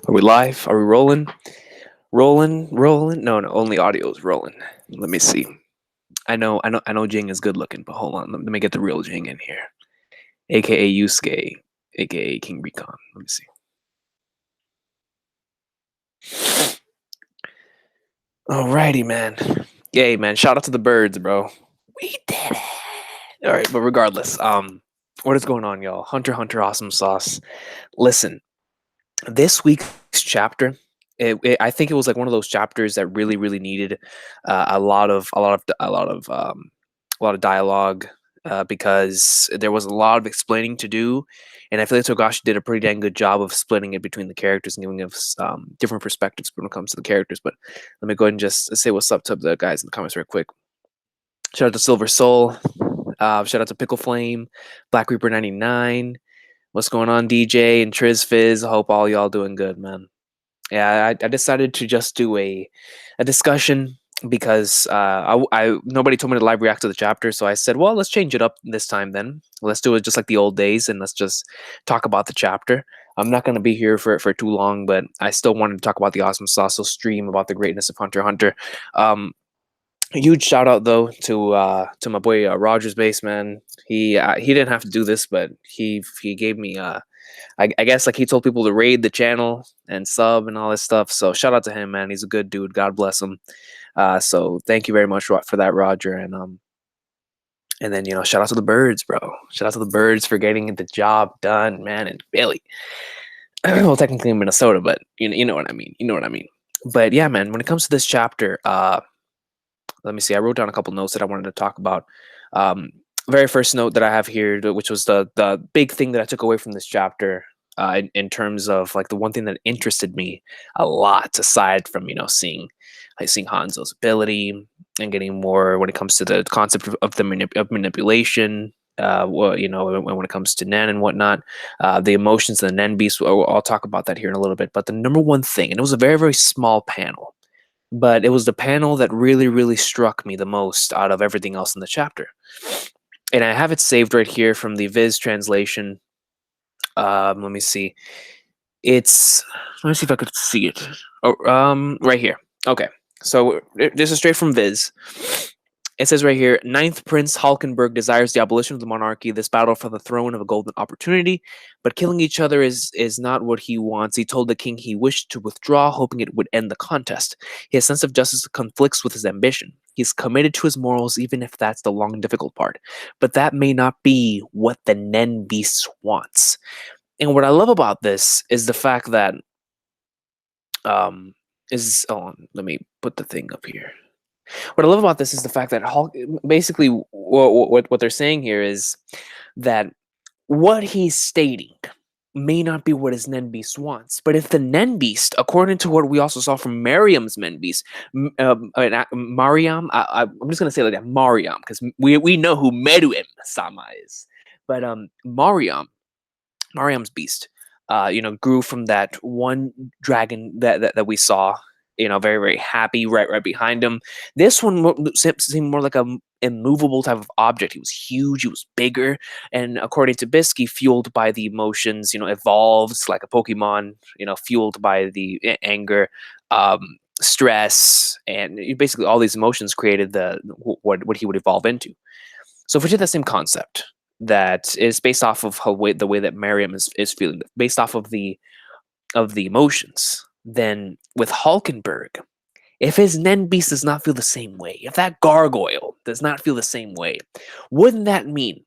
Are we live? Are we rolling? Rolling? No, only audio is rolling. Let me see. I know Ging is good looking, but hold on. Let me get the real Ging in here. AKA Yusuke, AKA King Recon. Let me see. Alrighty, man. Yay, man. Shout out to the birds, bro. We did it. Alright, but regardless, what is going on, y'all? Hunter Awesome Sauce. Listen, this week's chapter, I think it was like one of those chapters that really needed a lot of dialogue because there was a lot of explaining to do, and I feel like Togashi did a pretty dang good job of splitting it between the characters and giving us different perspectives when it comes to the characters. But let me go ahead and just say what's up to the guys in the comments real quick. Shout out to Silver Soul. Shout out to Pickle Flame, Black Reaper 99. What's going on, DJ and Triz Fizz? I hope all y'all doing good, man. Yeah, I decided to just do a discussion because nobody told me to live react to the chapter, so I said, well, let's change it up this time then. Let's do it just like the old days, and let's just talk about the chapter. I'm not going to be here for too long, but I still wanted to talk about the Awesome Sauce, so stream about the greatness of Hunter x Hunter. A huge shout out though to my boy Rogers Base, man. He didn't have to do this, but he gave me I guess like he told people to raid the channel and sub and all this stuff. So shout out to him, man. He's a good dude. God bless him. So thank you very much for that, Roger. And then shout out to the birds, bro. Shout out to the birds for getting the job done, man. And Billy. Well, technically in Minnesota, but you know what I mean. You know what I mean. But yeah, man. When it comes to this chapter, let me see. I wrote down a couple notes that I wanted to talk about. Very first note that I have here, which was the big thing that I took away from this chapter, in terms of like the one thing that interested me a lot, aside from seeing Hanzo's ability and getting more when it comes to the concept of manipulation. Well, when it comes to Nen and whatnot, the emotions of the Nen Beast. I'll talk about that here in a little bit. But the number one thing, and it was a very small panel, but it was the panel that really struck me the most out of everything else in the chapter. And I have it saved right here from the Viz translation. Let me see. Let me see if I could see it. Oh, right here. Okay. So this is straight from Viz. It says right here, Ninth Prince Lkenberg desires the abolition of the monarchy, this battle for the throne of a golden opportunity, but killing each other is not what he wants. He told the king he wished to withdraw, hoping it would end the contest. His sense of justice conflicts with his ambition. He's committed to his morals, even if that's the long and difficult part. But that may not be what the Nen Beast wants. And what I love about this is the fact that, let me put the thing up here. What I love about this is the fact that basically what they're saying here is that what he's stating may not be what his Nen Beast wants. But if the Nen Beast, according to what we also saw from Marayam's Nen Beast, Marayam, I'm just going to say like that, Marayam, because we know who Meruem-sama is. But Marayam's beast, grew from that one dragon that we saw, very happy right behind him. This one seemed more like a immovable type of object. He was huge, he was bigger, and according to Biske, fueled by the emotions, evolves like a Pokemon, fueled by the anger, stress, and basically all these emotions created what he would evolve into. So if we take that same concept that is based off of the way that Marayam is feeling, based off of the emotions, then with Lkenberg, if his Nen Beast does not feel the same way, if that gargoyle does not feel the same way, wouldn't that mean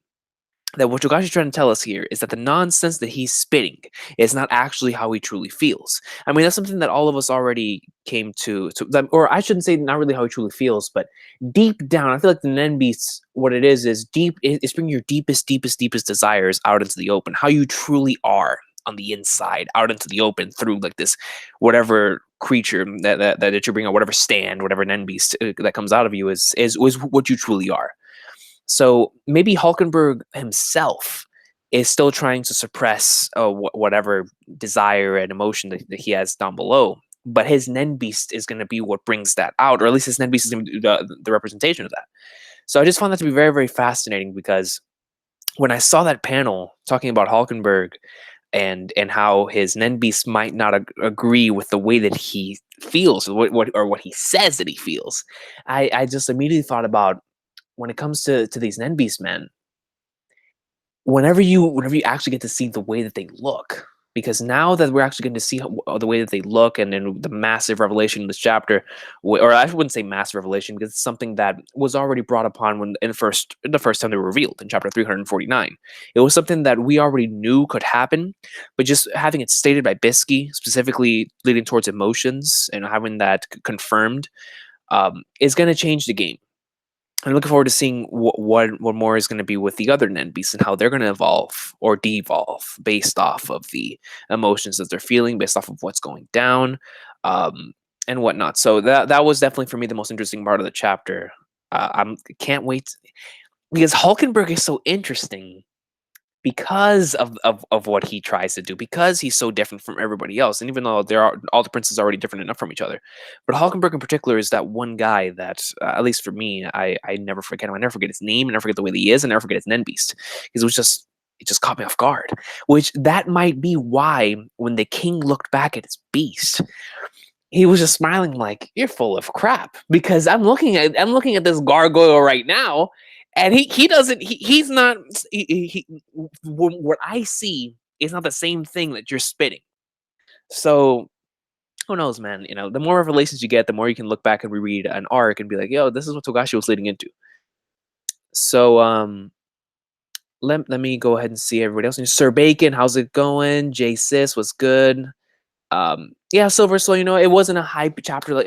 that what Togashi's trying to tell us here is that the nonsense that he's spitting is not actually how he truly feels? I mean, that's something that all of us already came to or I shouldn't say not really how he truly feels, but deep down, I feel like the Nen Beast, what it is deep, it's bringing your deepest desires out into the open, how you truly are on the inside, out into the open through like this, whatever creature that you bring out, whatever stand, whatever Nen Beast that comes out of you is what you truly are. So maybe Lkenberg himself is still trying to suppress whatever desire and emotion that he has down below, but his Nen Beast is going to be what brings that out, or at least his Nen Beast is going to be the representation of that. So I just found that to be very fascinating, because when I saw that panel talking about Lkenberg, and how his Nen Beast might not agree with the way that he feels, or what he says that he feels. I just immediately thought about, when it comes to these Nen Beast men, whenever you actually get to see the way that they look, because now that we're actually getting to see the way that they look, and then the massive revelation in this chapter, or I wouldn't say massive revelation, because it's something that was already brought upon when the first time they were revealed in chapter 349. It was something that we already knew could happen, but just having it stated by Biske, specifically leading towards emotions and having that confirmed, is going to change the game. I'm looking forward to seeing what more is going to be with the other Nen Beasts, and how they're going to evolve or devolve based off of the emotions that they're feeling, based off of what's going down, and whatnot. So that was definitely for me the most interesting part of the chapter. Can't wait, because Hulkenberg is so interesting because of what he tries to do, because he's so different from everybody else. And even though all the princes are already different enough from each other, but Hulkenberg in particular is that one guy that, at least for me, I never forget him. I never forget his name. I never forget the way that he is. I never forget his Nen Beast, because it just caught me off guard. Which that might be why when the king looked back at his beast, he was just smiling like, "You're full of crap." Because I'm looking at this gargoyle right now, and he doesn't he's not what I see is not the same thing that you're spitting. So who knows, man? You know, the more revelations you get, the more you can look back and reread an arc and be like, "Yo, this is what Togashi was leading into." So let me go ahead and see everybody else. Sir Bacon, how's it going? J Sis, what's good? Yeah, Silver. So it wasn't a hype chapter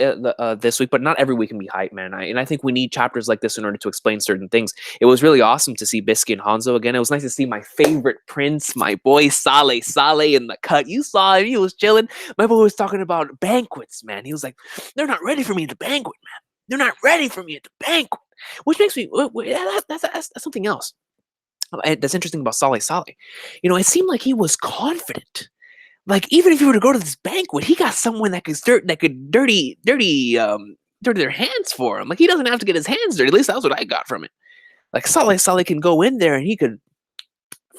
this week, but not every week can be hype, man. And I think we need chapters like this in order to explain certain things. It was really awesome to see Biske and Hanzo again. It was nice to see my favorite prince, my boy Sauly in the cut. You saw him; he was chilling. My boy was talking about banquets, man. He was like, "They're not ready for me at the banquet, man. They're not ready for me at the banquet," which makes me that's something else. That's interesting about Sauly. It seemed like he was confident. Like, even if you were to go to this banquet, he got someone that could dirty their hands for him. Like, he doesn't have to get his hands dirty. At least that's what I got from it. Like, Sauly can go in there and he could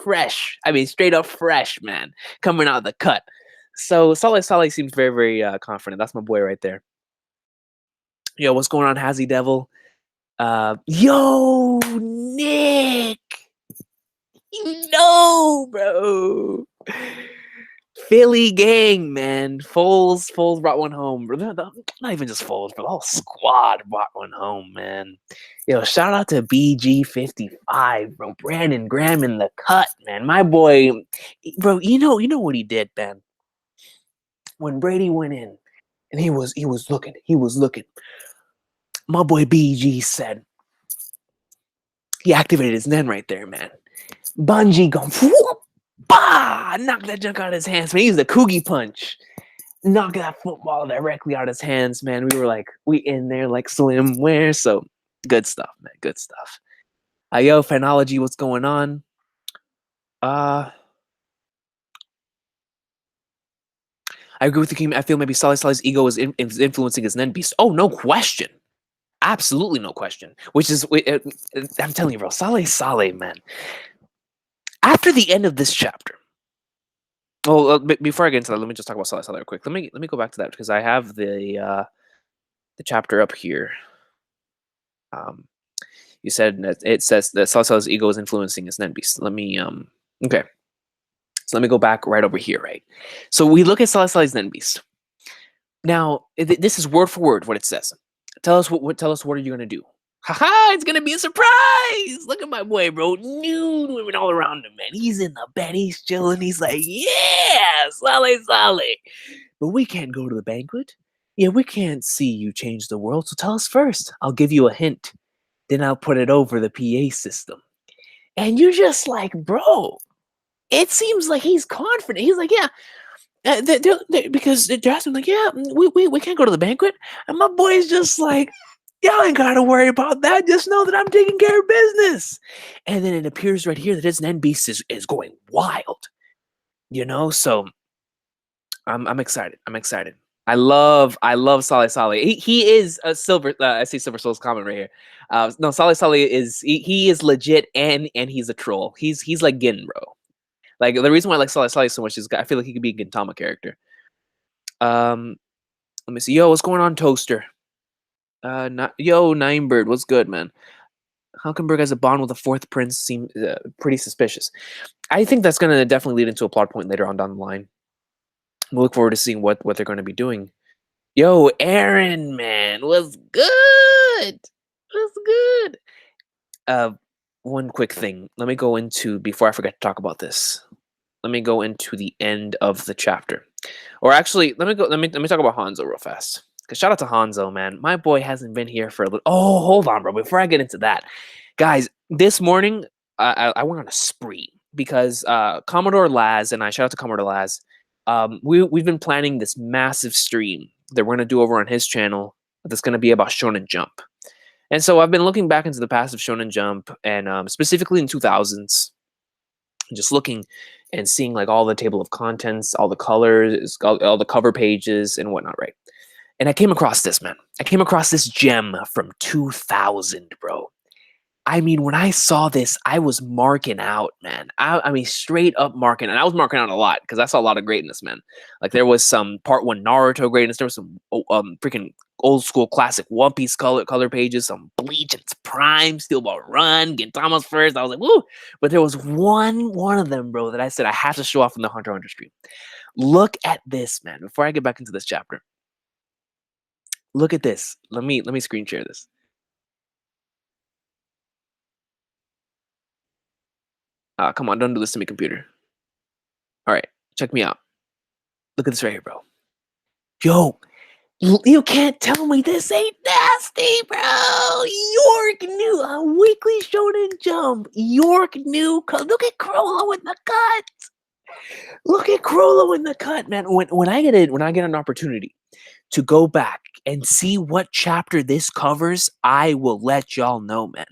fresh. I mean, straight up fresh, man, coming out of the cut. So Sauly seems very, very confident. That's my boy right there. Yo, what's going on, Hazzy Devil? Yo, Nick. No, bro. Philly gang, man. Foles brought one home. Not even just Foles, but the whole squad brought one home, man. Yo, shout out to BG55, bro. Brandon Graham in the cut, man. My boy, bro. You know what he did, man. When Brady went in, and he was looking. My boy BG said he activated his Nen right there, man. Bungie going, whoop, bah! Knock that junk out of his hands, man. He used the Coogie punch. Knock that football directly out of his hands, man. We in there like swimwear. So good stuff, man. Good stuff. Yo, Phenology, what's going on? I agree with the team. I feel maybe Sauly's ego is influencing his Nen Beast. Oh, no question. Absolutely no question. Which is, I'm telling you, bro, Sauly, man. After the end of this chapter, well, before I get into that, let me just talk about Sauly real quick. Let me go back to that, because I have the chapter up here. You said that it says that Sauly's ego is influencing his Nen Beast. Let me okay. So let me go back right over here, right? So we look at Sauly's Nen Beast. Now, this is word for word what it says. Tell us what are you gonna do? Haha, it's gonna be a surprise! Look at my boy, bro. Nude women all around him, man. He's in the bed, he's chilling, he's like, yeah, Sauly. But we can't go to the banquet. Yeah, we can't see you change the world, so tell us first. I'll give you a hint. Then I'll put it over the PA system. And you're just like, bro, it seems like he's confident. He's like, yeah. Because they're asking, like, yeah, we can't go to the banquet. And my boy's just like, y'all ain't got to worry about that. Just know that I'm taking care of business. And then it appears right here that his Nen Beast is going wild. So I'm excited. I love Sauly. He is a silver. I see Silver Soul's comment right here. No, Sauly is he is legit, and he's a troll. He's like Gin, bro. Like the reason why I like Sauly so much is I feel like he could be a Gintama character. Let me see. Yo, what's going on, Toaster? Yo, Ninebird, what's good, man? Hulkenberg has a bond with the fourth prince seems pretty suspicious. I think that's going to definitely lead into a plot point later on down the line. We'll look forward to seeing what they're going to be doing. Yo, Aaron, man, what's good? What's good? One quick thing. Let me go into, before I forget to talk about this, let me go into the end of the chapter. Or actually, let me talk about Hanzo real fast. Because shout out to Hanzo, man. My boy hasn't been here for a little. Oh, hold on, bro. Before I get into that, guys, this morning I went on a spree because Commodore Laz and I, shout out to Commodore Laz, we've been planning this massive stream that we're going to do over on his channel that's going to be about Shonen Jump. And so I've been looking back into the past of Shonen Jump and specifically in 2000s, just looking and seeing like all the table of contents, all the colors, all the cover pages and whatnot, right? And I came across this, man. I came across this gem from 2000, bro. I mean, when I saw this, I was marking out, man. I mean, straight up marking. And I was marking out a lot because I saw a lot of greatness, man. Like, there was some Part 1 Naruto greatness. There was some freaking old school classic One Piece color pages, some Bleach in its prime, Steel Ball Run, Gintama's first. I was like, woo! But there was one of them, bro, that I said I have to show off in the Hunter x Hunter stream. Look at this, man. Before I get back into this chapter. Look at this. Let me screen share this. Come on, don't do this to me, computer. All right, check me out. Look at this right here, bro. Yo, you can't tell me this ain't nasty, bro. York New, a weekly Shonen Jump. York New, look at Chrollo in the cut. Look at Chrollo in the cut, man. When I get an opportunity to go back and see what chapter this covers, I will let y'all know, man.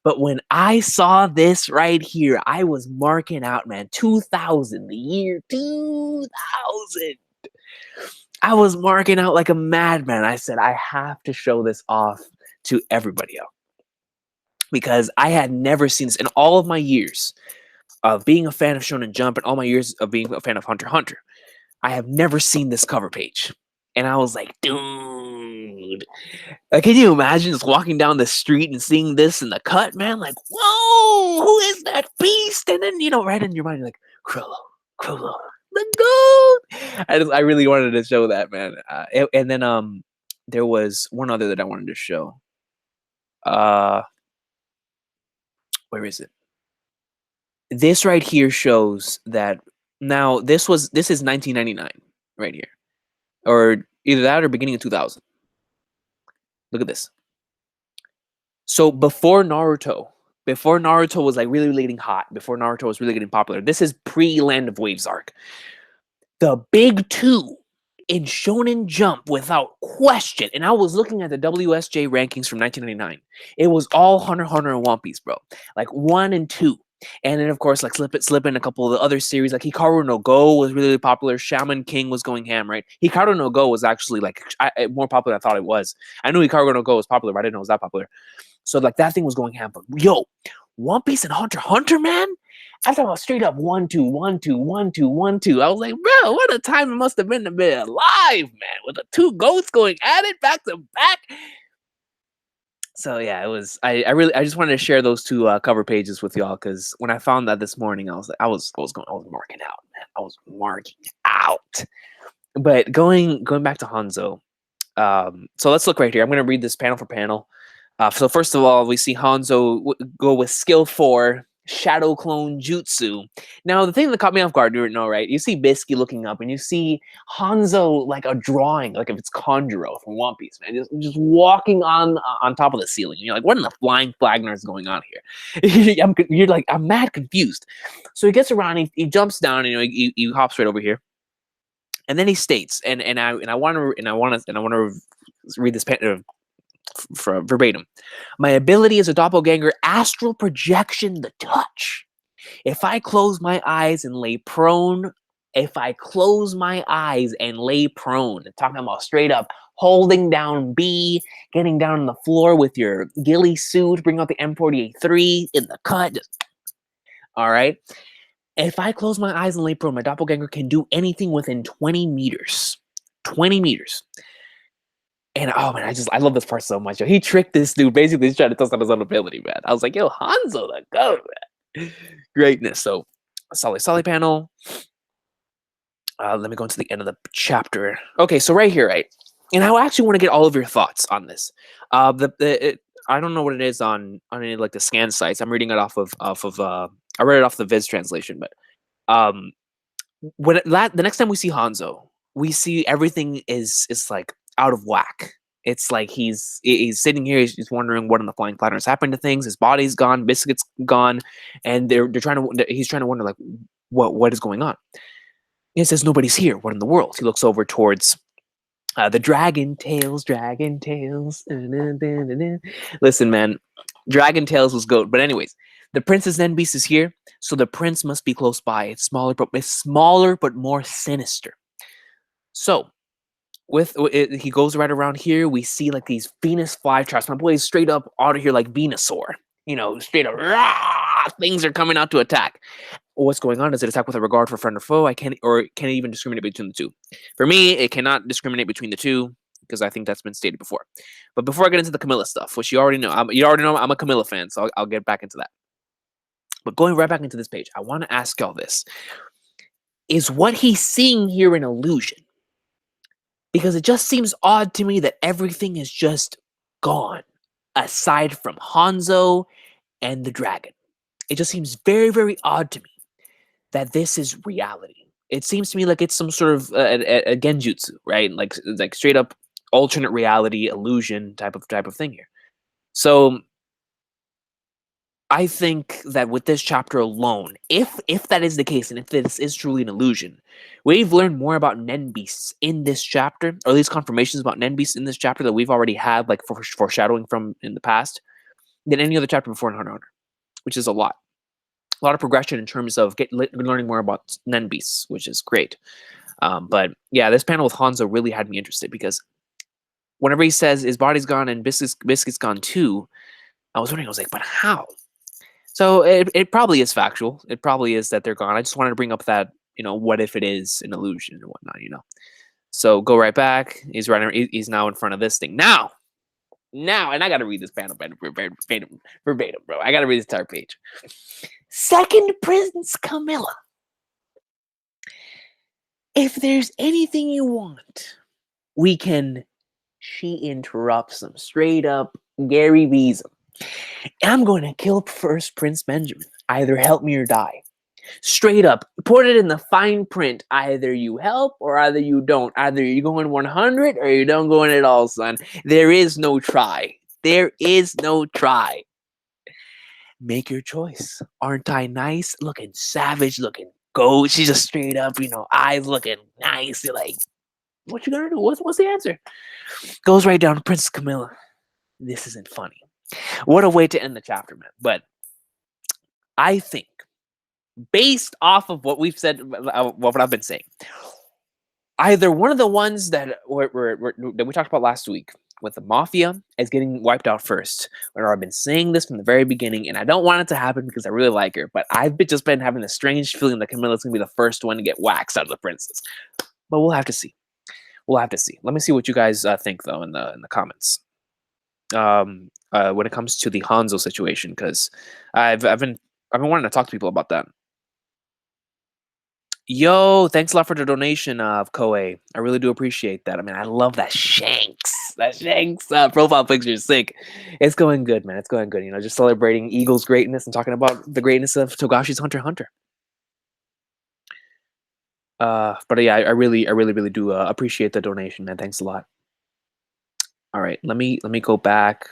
But when I saw this right here, I was marking out, man. 2000, the year 2000. I was marking out like a madman. I said, I have to show this off to everybody else. Because I had never seen this in all of my years of being a fan of Shonen Jump and all my years of being a fan of Hunter x Hunter. I have never seen this cover page. And I was like, dude. Like, can you imagine just walking down the street and seeing this in the cut, man? Like, whoa, who is that beast? And then, right in your mind, you're like, Chrollo, the goat. I really wanted to show that, man. And then there was one other that I wanted to show. Where is it? This right here shows that now this is 1999 right here. Or either that or beginning of 2000. Look at this. So before Naruto was like really getting hot, before Naruto was really getting popular, this is pre-Land of Waves arc. The big two in Shonen Jump without question, and I was looking at the WSJ rankings from 1999. It was all Hunter x Hunter and One Piece, bro. Like 1 and 2. And then, of course, like slip in a couple of the other series, like Hikaru no Go was really popular. Shaman King was going ham, right? Hikaru no Go was actually like more popular than I thought it was. I knew Hikaru no Go was popular, but I didn't know it was that popular. So like that thing was going ham. But yo, One Piece and Hunter x Hunter, man. I'm talking about straight up 1, 2, 1, 2, 1, 2, 1, 2. I was like, bro, what a time it must have been to be alive, man. With the two goats going at it back to back. So yeah, it was. I just wanted to share those two cover pages with y'all because when I found that this morning, I was like, I was marking out, man. I was marking out. But going back to Hanzo, so let's look right here. I'm gonna read this panel for panel. So first of all, we see Hanzo go with skill 4, Shadow Clone Jutsu. Now, the thing that caught me off guard, right? You see Biske looking up, and you see Hanzo like a drawing, like if it's Conjuro from One Piece, man, just walking on top of the ceiling. And you're like, what in the flying flagner is going on here? You're like, I'm mad confused. So he gets around, he jumps down, and he hops right over here, and then he states, and I want to read this for verbatim. My ability is a doppelganger astral projection, the touch. If I close my eyes and lay prone, talking about straight up holding down B, getting down on the floor with your ghillie suit, bring out the M48-3 in the cut. All right. If I close my eyes and lay prone, my doppelganger can do anything within 20 meters. 20 meters. And oh man, I love this part so much. Yo. He tricked this dude. Basically, he's trying to test out his own ability, man. I was like, yo, Hanzo, the goat, man. Greatness. So, Sauly panel. Let me go into the end of the chapter. Okay, so right here, right? And I actually want to get all of your thoughts on this. I don't know what it is on any like the scan sites. I'm reading it off of I read it off the Viz translation, but the next time we see Hanzo, we see everything is like out of whack. It's like he's sitting here, he's wondering what on the flying platter has happened to things. His body's gone, Biscuit's gone, and he's trying to wonder like what is going on. He says nobody's here. What in the world? He looks over towards the Dragon Tales. Listen, man, Dragon Tales was goat. But anyways, the Princess Nen Beast is here, so the prince must be close by. It's smaller but more sinister. So, he goes right around here. We see like these Venus flytraps. My boy is straight up out of here like Venusaur. You know, straight up, rah, things are coming out to attack. What's going on? Does it attack with a regard for friend or foe? Can it even discriminate between the two? For me, it cannot discriminate between the two because I think that's been stated before. But before I get into the Camilla stuff, which you already know I'm a Camilla fan, so I'll get back into that. But going right back into this page, I want to ask y'all this. Is what he's seeing here an illusion? Because it just seems odd to me that everything is just gone, aside from Hanzo and the dragon. It just seems very, very odd to me that this is reality. It seems to me like it's some sort of a genjutsu, right? Like straight up alternate reality illusion type of thing here. So I think that with this chapter alone, if that is the case, and if this is truly an illusion, we've learned more about Nen Beasts in this chapter, or at least confirmations about Nen Beasts in this chapter that we've already had, like foreshadowing from in the past, than any other chapter before in Hunter x Hunter, which is a lot. A lot of progression in terms of learning more about Nen Beasts, which is great. But yeah, this panel with Hanzo really had me interested because whenever he says his body's gone and Biscuit's gone too, I was wondering, I was like, but how? So it probably is factual. It probably is that they're gone. I just wanted to bring up that, what if it is an illusion and whatnot, So go right back. He's now in front of this thing. Now, and I got to read this panel verbatim, bro. I got to read this entire page. Second Prince Camilla. If there's anything you want, we can. She interrupts him straight up. Gary V's him. I'm going to kill first Prince Benjamin. Either help me or die. Straight up. Put it in the fine print. Either you help or either you don't. Either you're going 100 or you don't go in at all, son. There is no try. There is no try. Make your choice. Aren't I nice? Looking savage, looking goat. She's just straight up, eyes looking nice. You're like, what you gonna do? What's the answer? Goes right down to Princess Camilla. This isn't funny. What a way to end the chapter, man. But I think, based off of what we've said, what I've been saying, either one of the ones that we talked about last week with the Mafia is getting wiped out first. I've been saying this from the very beginning, and I don't want it to happen because I really like her, but I've just been having a strange feeling that Camilla's going to be the first one to get waxed out of the princess. But we'll have to see. Let me see what you guys think, though, in the comments. When it comes to the Hanzo situation, because I've been wanting to talk to people about that. Yo, thanks a lot for the donation of Koei. I really do appreciate that. I mean, I love that Shanks. That Shanks profile picture is sick. It's going good, man. It's going good. Just celebrating Eagle's greatness and talking about the greatness of Togashi's Hunter x Hunter. But yeah, I really do appreciate the donation, man. Thanks a lot. All right, let me go back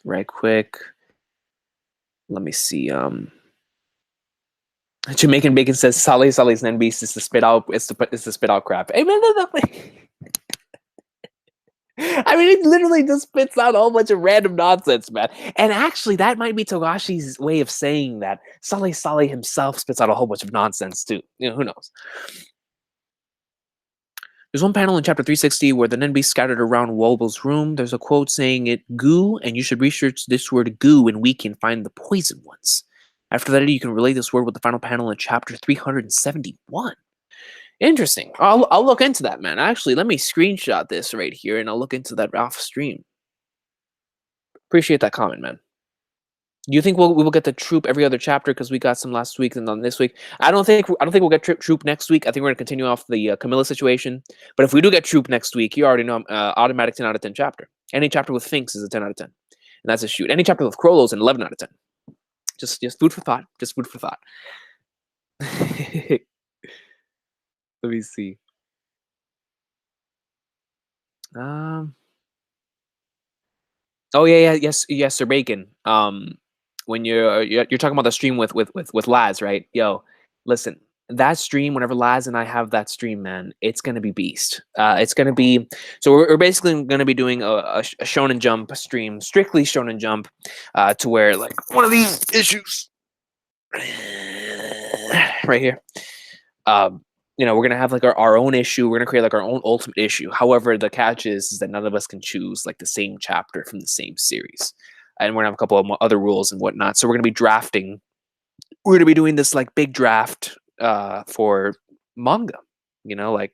right quick. Let me see. Jamaican Bacon says Sauly's Nen Beast is to spit out. It's to spit out crap. Hey, man, I mean, it literally just spits out a whole bunch of random nonsense, man. And actually, that might be Togashi's way of saying that Sauly himself spits out a whole bunch of nonsense too. Who knows? There's one panel in chapter 360 where the Nen Beast scattered around Woble's room. There's a quote saying it goo, and you should research this word goo, and we can find the poison ones. After that, you can relay this word with the final panel in chapter 371. Interesting. I'll look into that, man. Actually, let me screenshot this right here, and I'll look into that off stream. Appreciate that comment, man. Do you think we will get the Troupe every other chapter because we got some last week and then this week? I don't think we'll get Troupe next week. I think we're gonna continue off the Camilla situation. But if we do get Troupe next week, you already know automatic 10 out of 10 chapter. Any chapter with Finks is a 10 out of 10, and that's a shoot. Any chapter with Chrollo is an 11 out of 10. Just food for thought. Just food for thought. Let me see. Oh yeah, yes, Sir Bacon. When you're talking about the stream with Laz, right? Yo, listen, that stream. Whenever Laz and I have that stream, man, it's gonna be beast. It's gonna be so we're basically gonna be doing a Shonen Jump stream, strictly Shonen Jump, to where like one of these issues right here. We're gonna have like our own issue. We're gonna create like our own ultimate issue. However, the catch is that none of us can choose like the same chapter from the same series, and we're gonna have a couple of other rules and whatnot. So we're gonna be drafting. We're gonna be doing this like big draft for manga. Like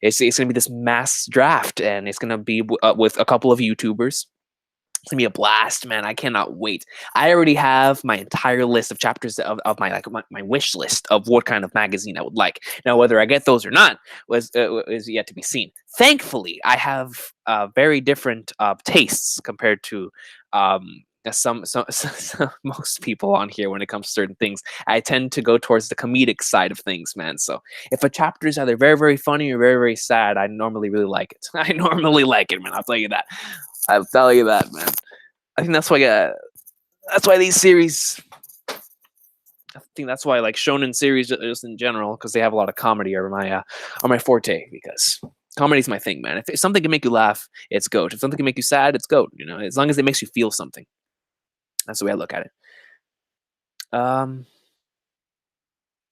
it's gonna be this mass draft, and it's gonna be with a couple of YouTubers. It's gonna be a blast, man. I cannot wait. I already have my entire list of chapters of my wish list of what kind of magazine I would like. Now, whether I get those or not is yet to be seen. Thankfully, I have very different tastes compared to some most people on here when it comes to certain things. I tend to go towards the comedic side of things, man. So if a chapter is either very, very funny or very, very sad, I normally really like it. I normally like it, man. I'll tell you that. I'll tell you that, man. I think that's why these series. I think that's why like shonen series just in general, because they have a lot of comedy, are my forte. Because comedy's my thing, man. If something can make you laugh, it's goat. If something can make you sad, it's goat. As long as it makes you feel something. That's the way I look at it.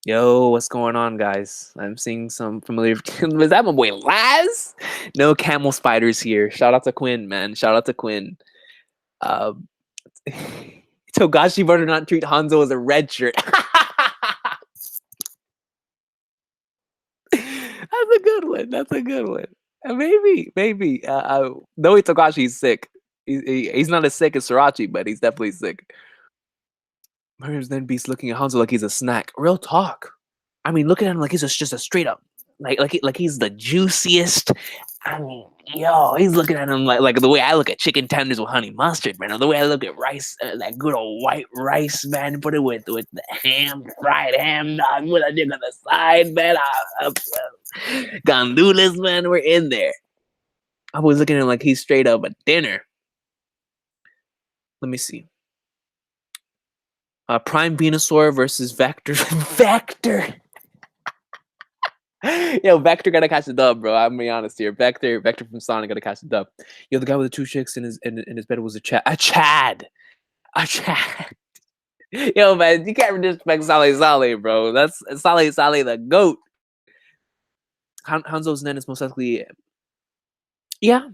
Yo, what's going on, guys? I'm seeing some familiar. Was that my boy Laz? No camel spiders here. Shout out to Quinn, man. Shout out to Quinn. Togashi better not treat Hanzo as a red shirt. That's a good one. That's a good one. Maybe. No, Togashi's sick. He's not as sick as Sorachi, but he's definitely sick. Marayam's Nen Beast looking at Hanzo like he's a snack. Real talk. I mean, looking at him like he's just a straight up, like he's the juiciest. I mean, yo, he's looking at him like the way I look at chicken tenders with honey mustard, man. Or the way I look at rice, that good old white rice, man. Put it with the ham, fried ham, dog, with a dick on the side, man. Gandules, man. We're in there. I was looking at him like he's straight up a dinner. Let me see. Prime Venusaur versus Vector. Vector. Yo, Vector gotta catch the dub, bro. I'm gonna be honest here. Vector from Sonic gotta catch the dub. Yo, the guy with the two chicks in his bed was a Chad. A Chad. Yo, man, you can't disrespect Sauly, bro. That's Sauly the GOAT. Hanzo's Nen is most likely. Yeah,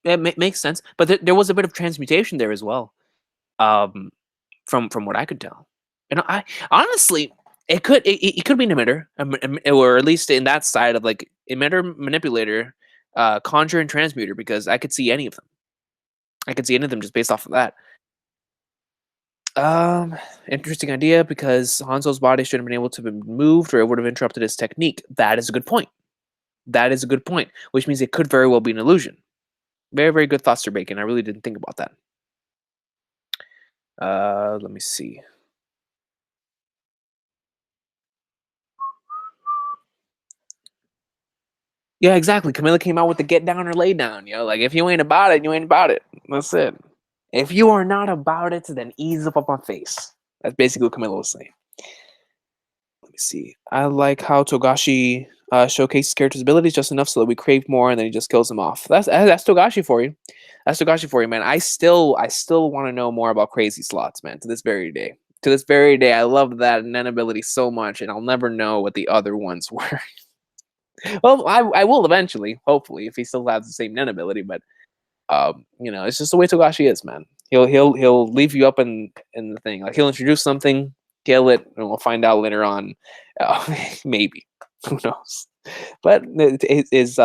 it makes sense. But there was a bit of transmutation there as well. From what I could tell, and I honestly, it could be an emitter, or at least in that side of like emitter, manipulator, conjure, and transmuter, because I could see any of them. I could see any of them just based off of that. Interesting idea, because Hanzo's body shouldn't have been able to be moved, or it would have interrupted his technique. That is a good point. Which means it could very well be an illusion. Very, very good thoughts, Sir Bacon. I really didn't think about that. Let me see. Yeah, exactly. Camilla came out with the get down or lay down, like if you ain't about it, you ain't about it. That's it. If you are not about it, then ease up my face. That's basically what Camilla was saying. Let me see. I like how Togashi showcases characters' abilities just enough so that we crave more, and then he just kills them off. That's Togashi for you. That's Togashi for you, man. I still want to know more about crazy slots, man. To this very day, I love that Nen ability so much, and I'll never know what the other ones were. Well, I will eventually, hopefully, if he still has the same Nen ability. But it's just the way Togashi is, man. He'll leave you up in the thing. Like he'll introduce something, kill it, and we'll find out later on. Maybe, who knows? But his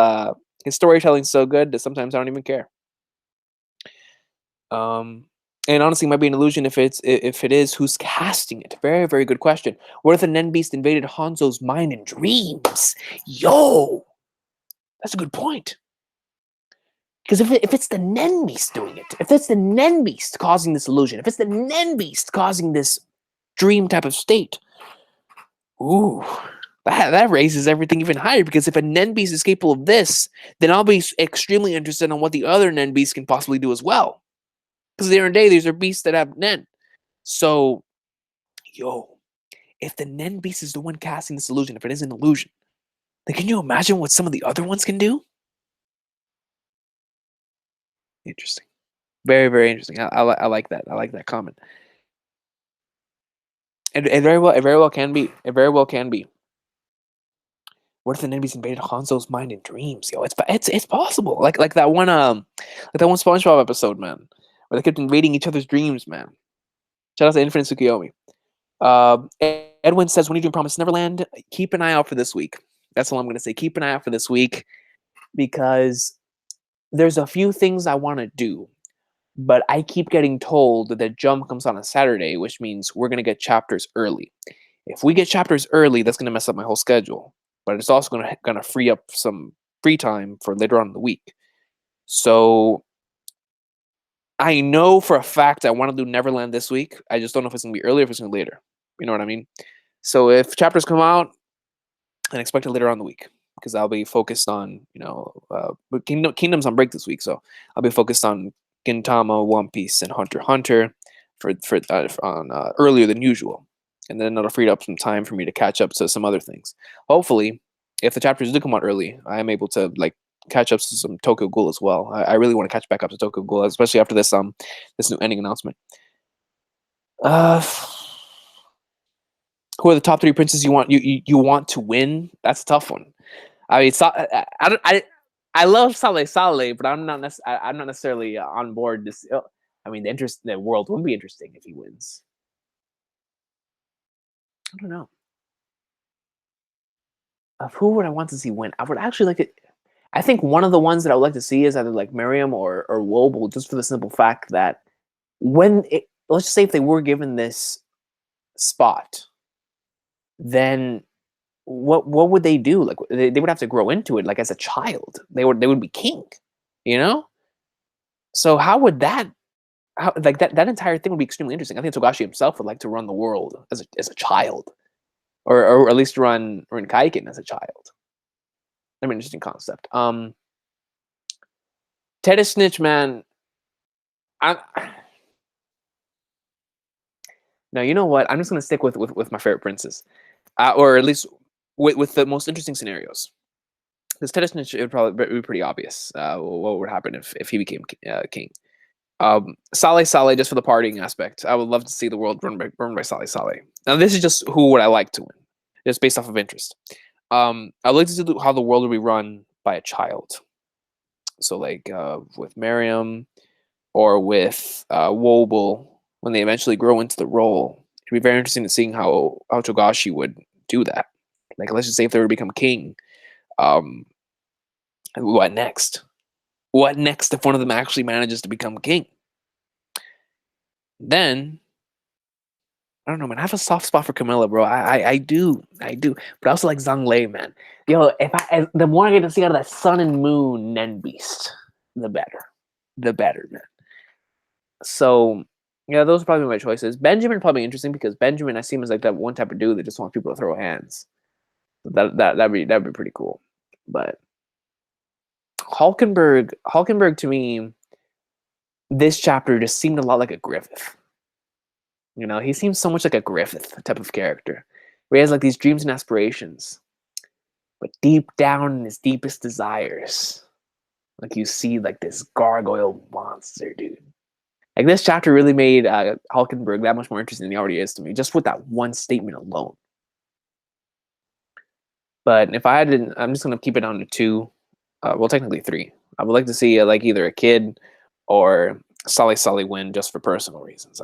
storytelling's so good that sometimes I don't even care. And honestly, it might be an illusion if it is who's casting it. Very, very good question. What if the Nen Beast invaded Hanzo's mind in dreams? Yo, that's a good point. Because if it's the Nen Beast doing it, if it's the Nen Beast causing this illusion, if it's the Nen Beast causing this dream type of state, ooh, that raises everything even higher. Because if a Nen Beast is capable of this, then I'll be extremely interested in what the other Nen Beasts can possibly do as well. Because at the end of the day, these are beasts that have Nen. So, yo, if the Nen Beast is the one casting this illusion, if it is an illusion, then can you imagine what some of the other ones can do? Interesting. Very, very interesting. I like that. I like that comment. It very well can be. It very well can be. What if the Nen Beast invaded Hanzo's mind in dreams? Yo, it's possible. Like that one SpongeBob episode, man, where they kept invading each other's dreams, man. Shout out to Infinite Tsukiyomi. Edwin says, when you do Promise Neverland, keep an eye out for this week. That's all I'm going to say. Keep an eye out for this week, because there's a few things I want to do, but I keep getting told that Jump comes on a Saturday, which means we're going to get chapters early. If we get chapters early, that's going to mess up my whole schedule, but it's also going to free up some free time for later on in the week. So I know for a fact I want to do Neverland this week. I just don't know if it's going to be earlier or if it's going to be later. You know what I mean? So if chapters come out, then expect it later on in the week, because I'll be focused on, but Kingdom's on break this week, so I'll be focused on Gintama, One Piece, and Hunter x Hunter earlier than usual, and then it'll free up some time for me to catch up to some other things. Hopefully, if the chapters do come out early, I am able to catch up to some Tokyo Ghoul as well. I really want to catch back up to Tokyo Ghoul, especially after this new ending announcement. Who are the top 3 princes you want to win? That's a tough one. I mean, I love Sauly, but I'm not necessarily on board this. I mean, the world would be interesting if he wins. I don't know. Of who would I want to see win? I would actually like it. I think one of the ones that I would like to see is either like Marayam or Wobble, just for the simple fact that let's just say if they were given this spot, then what would they do? Like they would have to grow into it. Like as a child, they would be king, you know. So how would that that entire thing would be extremely interesting. I think Togashi himself would like to run the world as a child, or at least run Kaiken as a child. I mean, interesting concept. Tserriednich, man, now you know what? I'm just gonna stick with my favorite princes, or at least with the most interesting scenarios. Because Tserriednich, it would probably be pretty obvious what would happen if he became king. Sauly, just for the partying aspect. I would love to see the world run by Sauly. Now this is just who would I like to win, just based off of interest. I'd like to see how the world would be run by a child. So like with Marayam or with Wobble, when they eventually grow into the role, it'd be very interesting to seeing how Togashi would do that. Like let's just say if they were to become king, what next? What next if one of them actually manages to become king? Then I don't know, man. I have a soft spot for Camilla, bro. I do. But I also like Zhang Lei, man. Yo, the more I get to see out of that Sun and Moon Nen Beast, the better. The better, man. So yeah, those are probably my choices. Benjamin probably interesting because Benjamin, I see him as like that one type of dude that just wants people to throw hands. That'd be pretty cool. But Hulkenberg to me, this chapter just seemed a lot like a Griffith. You know, he seems so much like a Griffith type of character, where he has like these dreams and aspirations, but deep down in his deepest desires, like you see like this gargoyle monster, dude. Like this chapter really made Hulkenberg that much more interesting than he already is to me, just with that one statement alone. But if I had to, I'm just gonna keep it down to 2. Well, technically 3. I would like to see like either a kid or Sauly win just for personal reasons.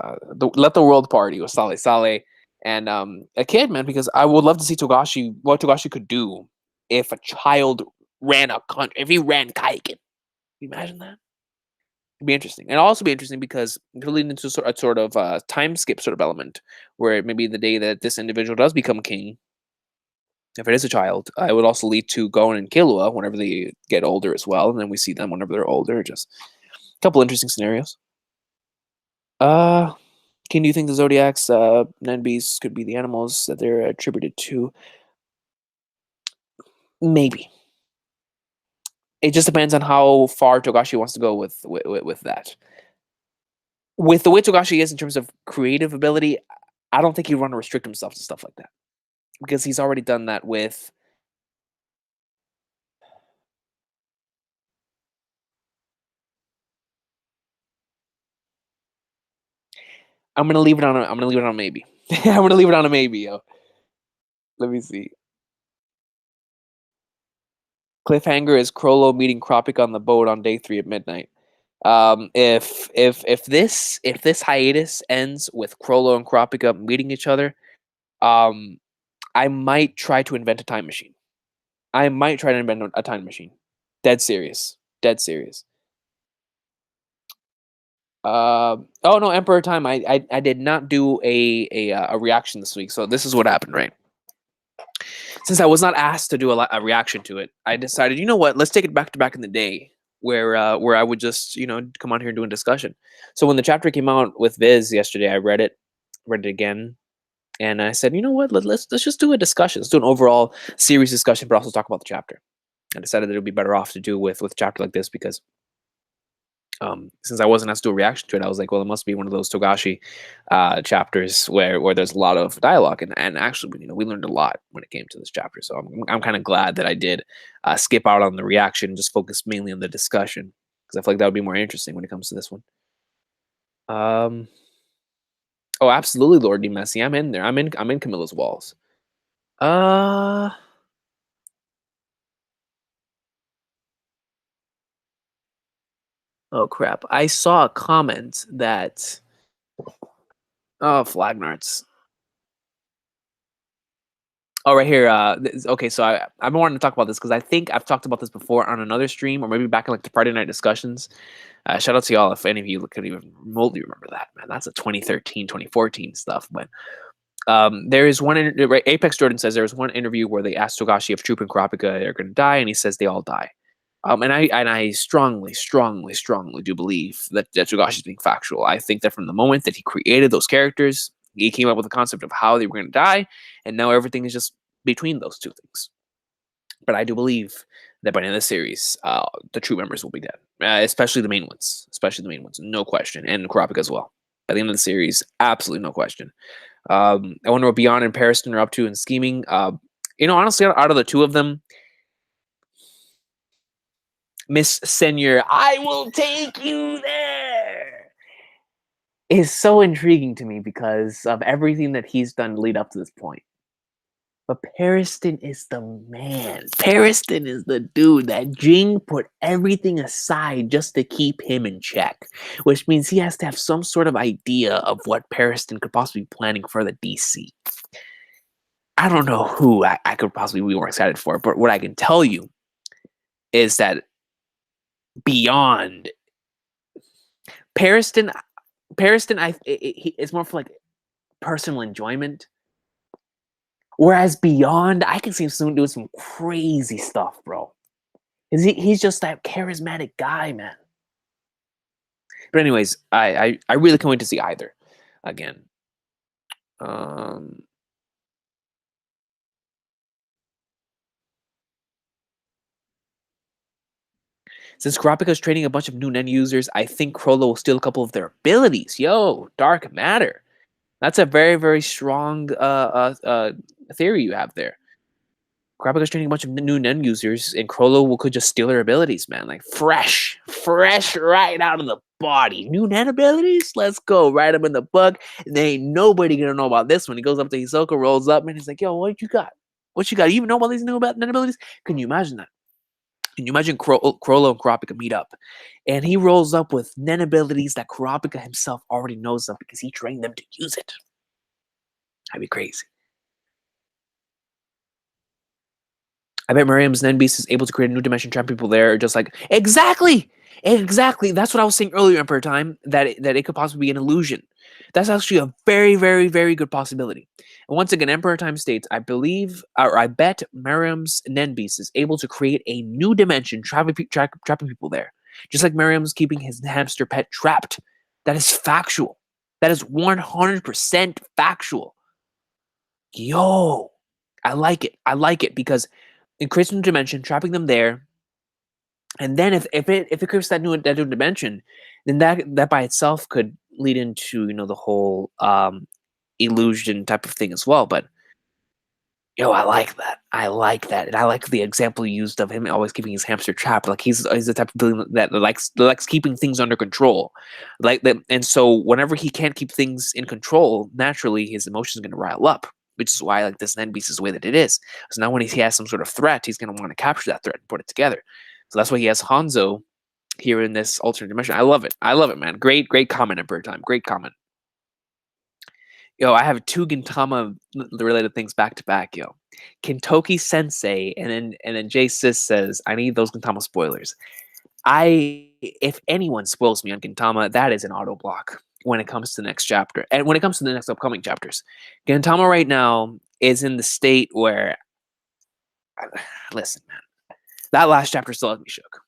Let the world party with Sauly, And a kid, man, because I would love to see what Togashi could do if a child ran a country, if he ran Kaiken. Can you imagine that? It'd be interesting. And it'll also be interesting because it could lead into a sort of time skip sort of element where maybe the day that this individual does become king, if it is a child, it would also lead to Gon and Killua whenever they get older as well. And then we see them whenever they're older. Just a couple interesting scenarios. Can you think the Zodiacs, Nen Beasts could be the animals that they're attributed to? Maybe. It just depends on how far Togashi wants to go with that. With the way Togashi is in terms of creative ability, I don't think he'd want to restrict himself to stuff like that because he's already done that with. I'm gonna leave it on. I'm gonna leave it on a maybe. I'm gonna leave it on a maybe, yo. Let me see. Cliffhanger is Chrollo meeting Kurapika on the boat on day 3 at midnight. If this hiatus ends with Chrollo and Kurapika meeting each other, I might try to invent a time machine. I might try to invent a time machine. Dead serious. Dead serious. Oh no, Emperor Time. I did not do a reaction this week, so this is what happened, right? Since I was not asked to do a reaction to it, I decided, you know what? Let's take it back to back in the day, where I would just come on here and do a discussion. So when the chapter came out with Viz yesterday, I read it again, and I said, you know what? Let's just do a discussion. Let's do an overall series discussion, but also talk about the chapter. I decided that it would be better off to do with a chapter like this because since I wasn't asked to do a reaction to it, I was like, well, it must be one of those Togashi chapters where there's a lot of dialogue, and actually, we learned a lot when it came to this chapter. So I'm kind of glad that I did skip out on the reaction and just focus mainly on the discussion because I feel like that would be more interesting when it comes to this one. Oh, absolutely, Lord D. Messi. I'm in there. I'm in Camilla's walls. Oh crap! I saw a comment that. Oh, Flagnarts. Oh, right here. Okay, so I've been wanting to talk about this because I think I've talked about this before on another stream or maybe back in like the Friday night discussions. Shout out to y'all if any of you could even remotely remember that, man. That's a 2013, 2014 stuff. But there is one, right, Apex Jordan says there was one interview where they asked Togashi if Troupe and Kurapika are going to die, and he says they all die. And I strongly do believe that Togashi is being factual. I think that from the moment that he created those characters, he came up with the concept of how they were going to die, and now everything is just between those two things. But I do believe that by the end of the series, the true members will be dead, especially the main ones, no question, and Kurapika as well. By the end of the series, absolutely no question. I wonder what Beyond and Pariston are up to in scheming. Honestly, out of the two of them, Miss Senior, I will take you there, is so intriguing to me because of everything that he's done to lead up to this point. But Pariston is the man. Pariston is the dude that Ging put everything aside just to keep him in check, which means he has to have some sort of idea of what Pariston could possibly be planning for the DC. I don't know who I could possibly be more excited for, but what I can tell you is that Beyond Pariston, it's more for like personal enjoyment. Whereas Beyond, I can see him soon doing some crazy stuff, bro. He's just that charismatic guy, man. But anyways, I really can't wait to see either again. Since Kurapika is training a bunch of new Nen users, I think Chrollo will steal a couple of their abilities. Yo, dark matter. That's a very, very strong theory you have there. Kurapika's training a bunch of new Nen users, and Chrollo could just steal their abilities, man. Like fresh right out of the body. New Nen abilities? Let's go. Write them in the book. And there ain't nobody gonna know about this one. He goes up to Hisoka, rolls up, and he's like, yo, what you got? What you got? You even know about these new Nen abilities? Can you imagine that? Can you imagine Chrollo and Kurapika meet up? And he rolls up with Nen abilities that Kurapika himself already knows of because he trained them to use it. That'd be crazy. I bet Marayam's Nen Beast is able to create a new dimension, trap people there, just like exactly. That's what I was saying earlier, Emperor Time. That it could possibly be an illusion. That's actually a very, very, very good possibility. And once again, Emperor Time states, I believe, or I bet Marayam's Nen Beast is able to create a new dimension, trapping people there, just like Marayam's keeping his hamster pet trapped. That is factual. That is 100% factual. Yo, I like it. I like it because it creates a new dimension, trapping them there. And then if it creates that new dimension, then that by itself could lead into the whole illusion type of thing as well. But yo, I like that. I like that, and I like the example you used of him always keeping his hamster trapped. Like he's the type of villain that likes keeping things under control, like that. And so whenever he can't keep things in control, naturally his emotions are going to rile up. Which is why like this Nen Beast is the way that it is. So now when he has some sort of threat, he's going to want to capture that threat and put it together. So that's why he has Hanzo here in this alternate dimension. I love it. I love it, man. Great comment, Emperor Time. Great comment. Yo, I have two Gintama related things back to back, yo. Kintoki Sensei and then Jay Sis says, I need those Gintama spoilers. If anyone spoils me on Gintama, that is an auto block when it comes to the next chapter. And when it comes to the next upcoming chapters. Gintama right now is in the state where listen, man. That last chapter still has me shook.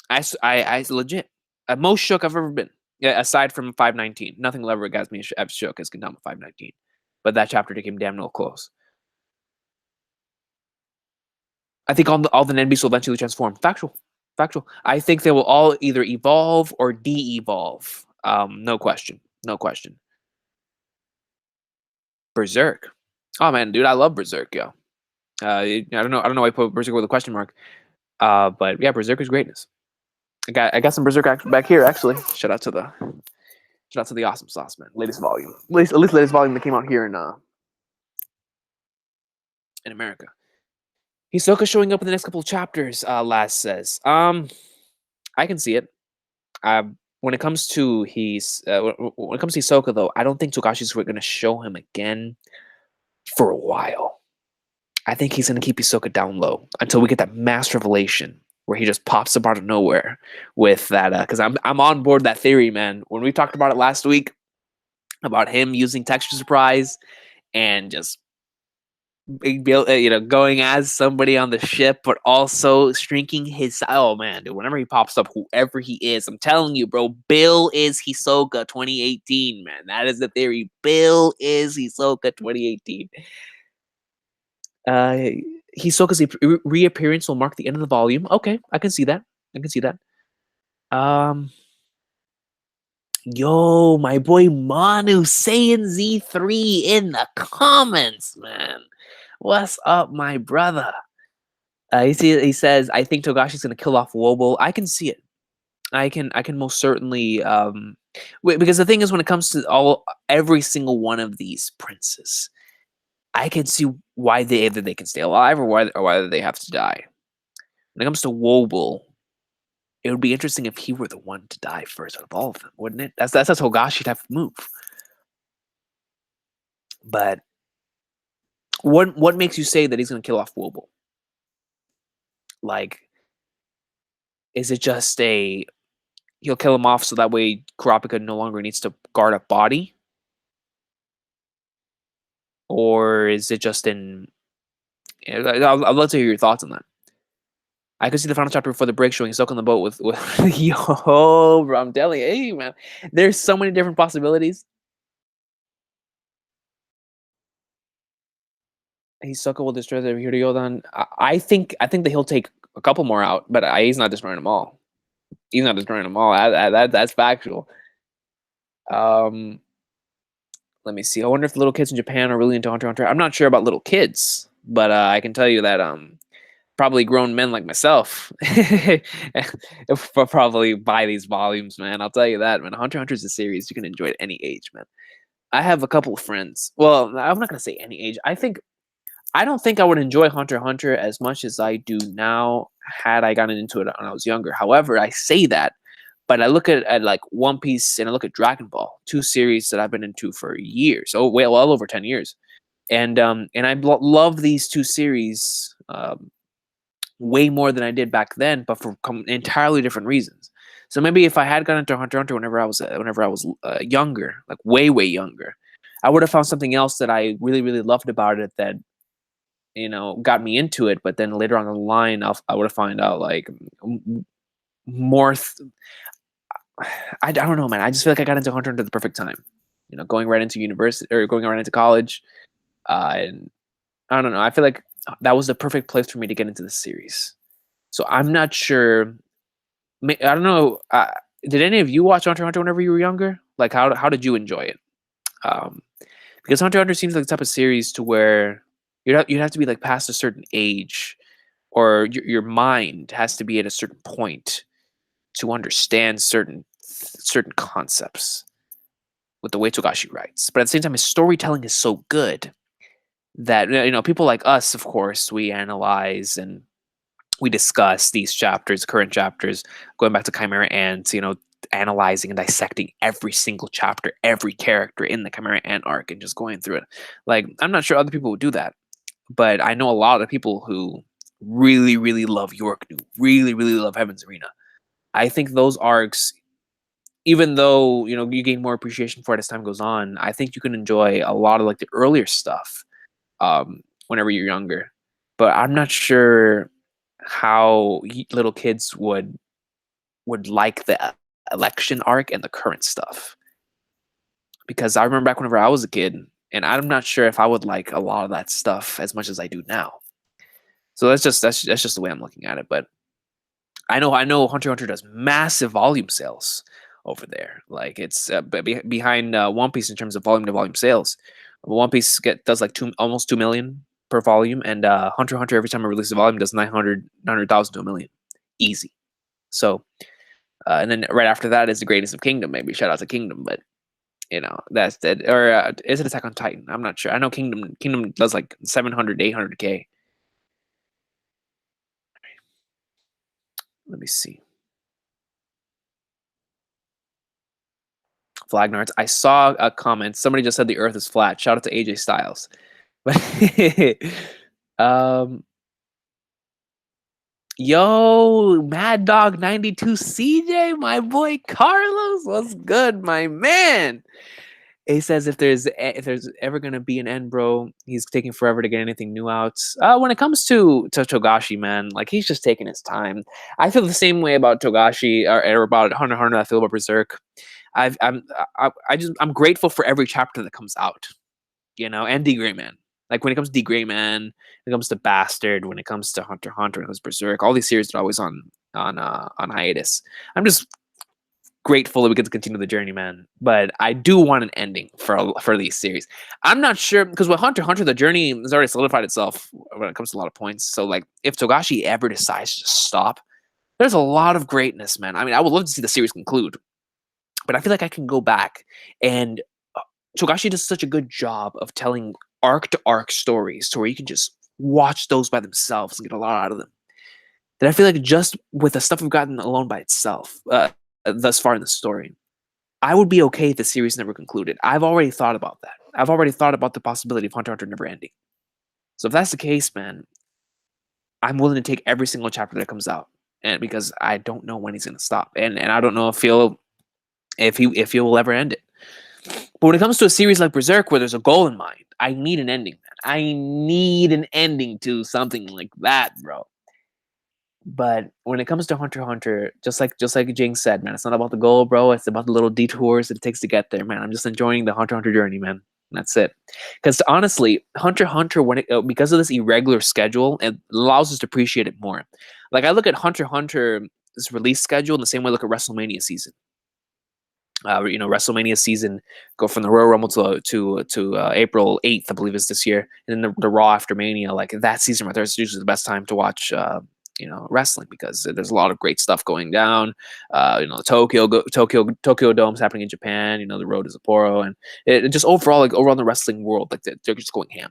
I legit. Most shook I've ever been. Yeah, aside from 519. Nothing will ever get me as shook as Gintama 519. But that chapter came damn no close. I think all the Nen Beasts will eventually transform. Factual. I think they will all either evolve or de-evolve. No question. Berserk. Oh man, dude, I love Berserk, yo. I don't know why I put Berserk with a question mark. But yeah, Berserk is greatness. I got some Berserk back here actually. Shout out to the awesome sauce, man. Latest volume. At least latest volume that came out here in America. Hisoka showing up in the next couple of chapters, Last says. I can see it. When it comes to Hisoka though, I don't think Togashi's going to show him again for a while. I think he's going to keep Hisoka down low until we get that mass revelation where he just pops up out of nowhere with that. Because I'm on board that theory, man. When we talked about it last week about him using texture surprise and just going as somebody on the ship, but also shrinking his. Oh man, dude! Whenever he pops up, whoever he is, I'm telling you, bro. Bill is Hisoka 2018, man. That is the theory. Bill is Hisoka 2018. Hisoka's reappearance will mark the end of the volume. Okay, I can see that. Yo, my boy Manu saying Z3 in the comments, man. What's up, my brother? He says, I think Togashi's gonna kill off Wobo. I can see it. I can most certainly because the thing is when it comes to every single one of these princes, I can see why they can stay alive or why they have to die. When it comes to Wobo, it would be interesting if he were the one to die first out of all of them, wouldn't it? That's a Togashi type of move. But what makes you say that he's gonna kill off Wobo? Like, is it just he'll kill him off so that way Kurapika no longer needs to guard a body? Or is it just I'd love to hear your thoughts on that. I could see the final chapter before the break showing Hisoka on the boat with yo, bro, I'm telling you, hey, man. There's so many different possibilities. Hisoka will destroy the Hiryodan. I think that he'll take a couple more out, but he's not destroying them all. That's factual. Let me see. I wonder if the little kids in Japan are really into Hunter x Hunter. I'm not sure about little kids, but I can tell you that probably grown men like myself will probably buy these volumes, man. I'll tell you that, man. Hunter x Hunter is a series you can enjoy at any age, man. I have a couple of friends. Well, I'm not gonna say any age. I don't think I would enjoy Hunter x Hunter as much as I do now had I gotten into it when I was younger. However, I say that, but I look at like One Piece and I look at Dragon Ball, two series that I've been into for years. Oh, well over 10 years. and I love these two series way more than I did back then, but for entirely different reasons. So maybe if I had gotten into Hunter x Hunter whenever I was younger, like way younger, I would have found something else that I really loved about it that got me into it. But then later on the line, I would have found out like more. I don't know, man. I just feel like I got into Hunter at the perfect time. Going right into university or going right into college, and I don't know. I feel like that was the perfect place for me to get into the series. So I'm not sure. I don't know. Did any of you watch Hunter x Hunter whenever you were younger? Like, how did you enjoy it? Because Hunter x Hunter seems like the type of series to where you'd have to be like past a certain age, or your mind has to be at a certain point to understand certain concepts with the way Togashi writes. But at the same time, his storytelling is so good that people like us, of course, we analyze and we discuss these chapters, current chapters, going back to Chimera Ant, analyzing and dissecting every single chapter, every character in the Chimera Ant arc, and just going through it. Like, I'm not sure other people would do that, but I know a lot of people who really love York New, really love Heaven's Arena. I think those arcs, even though you gain more appreciation for it as time goes on, I think you can enjoy a lot of like the earlier stuff whenever you're younger. But I'm not sure how little kids would like the election arc and the current stuff, because I remember back whenever I was a kid, and I'm not sure if I would like a lot of that stuff as much as I do now. So that's just the way I'm looking at it. But I know Hunter x Hunter does massive volume sales over there. Like, it's behind One Piece in terms of volume to volume sales. One Piece does like almost 2 million per volume, and Hunter x Hunter, every time it releases a volume, does 900,000 to a million, easy. So, and then right after that is the Greatest of Kingdom. Maybe shout out to Kingdom, but that's dead. Or is it Attack on Titan? I'm not sure. I know Kingdom does like 700 to 800K. Let me see. Flagnards. I saw a comment. Somebody just said the Earth is flat. Shout out to AJ Styles. um, yo, Mad Dog 92 CJ, my boy Carlos, what's good, my man? He says if there's ever gonna be an end, bro, he's taking forever to get anything new out. When it comes to Togashi, man, like, he's just taking his time. I feel the same way about Togashi or about Hunter x Hunter. I feel about Berserk. I'm grateful for every chapter that comes out, and D Gray Man. Like, when it comes to D Gray Man, when it comes to Bastard, when it comes to Hunter x Hunter, when it comes to Berserk, all these series are always on hiatus. I'm just grateful that we get to continue the journey, man. But I do want an ending for these series. I'm not sure, because with Hunter x Hunter, the journey has already solidified itself when it comes to a lot of points. So, like, if Togashi ever decides to stop, there's a lot of greatness, man. I mean, I would love to see the series conclude, but I feel like I can go back, and Togashi does such a good job of telling arc to arc stories to where you can just watch those by themselves and get a lot out of them. That I feel like just with the stuff we've gotten alone by itself, thus far in the story, I would be okay if the series never concluded. I've already thought about that. I've already thought about the possibility of Hunter x Hunter never ending. So if that's the case, man, I'm willing to take every single chapter that comes out, and because I don't know when he's gonna stop, and I don't know if he will ever end it. But when it comes to a series like Berserk, where there's a goal in mind, I need an ending, man. I need an ending to something like that, bro. But when it comes to Hunter x Hunter, just like Ging said, man, it's not about the goal, bro. It's about the little detours it takes to get there, man. I'm just enjoying the Hunter x Hunter journey, man. That's it. Because honestly, Hunter x Hunter, because of this irregular schedule, it allows us to appreciate it more. Like, I look at Hunter x Hunter's release schedule in the same way I look at WrestleMania season. WrestleMania season go from the Royal Rumble to April 8th, I believe is this year, and then the Raw after Mania. Like, that season right there is usually the best time to watch wrestling, because there's a lot of great stuff going down. The Tokyo Dome's happening in Japan. The Road to Sapporo, and it just overall in the wrestling world, like, they're just going ham.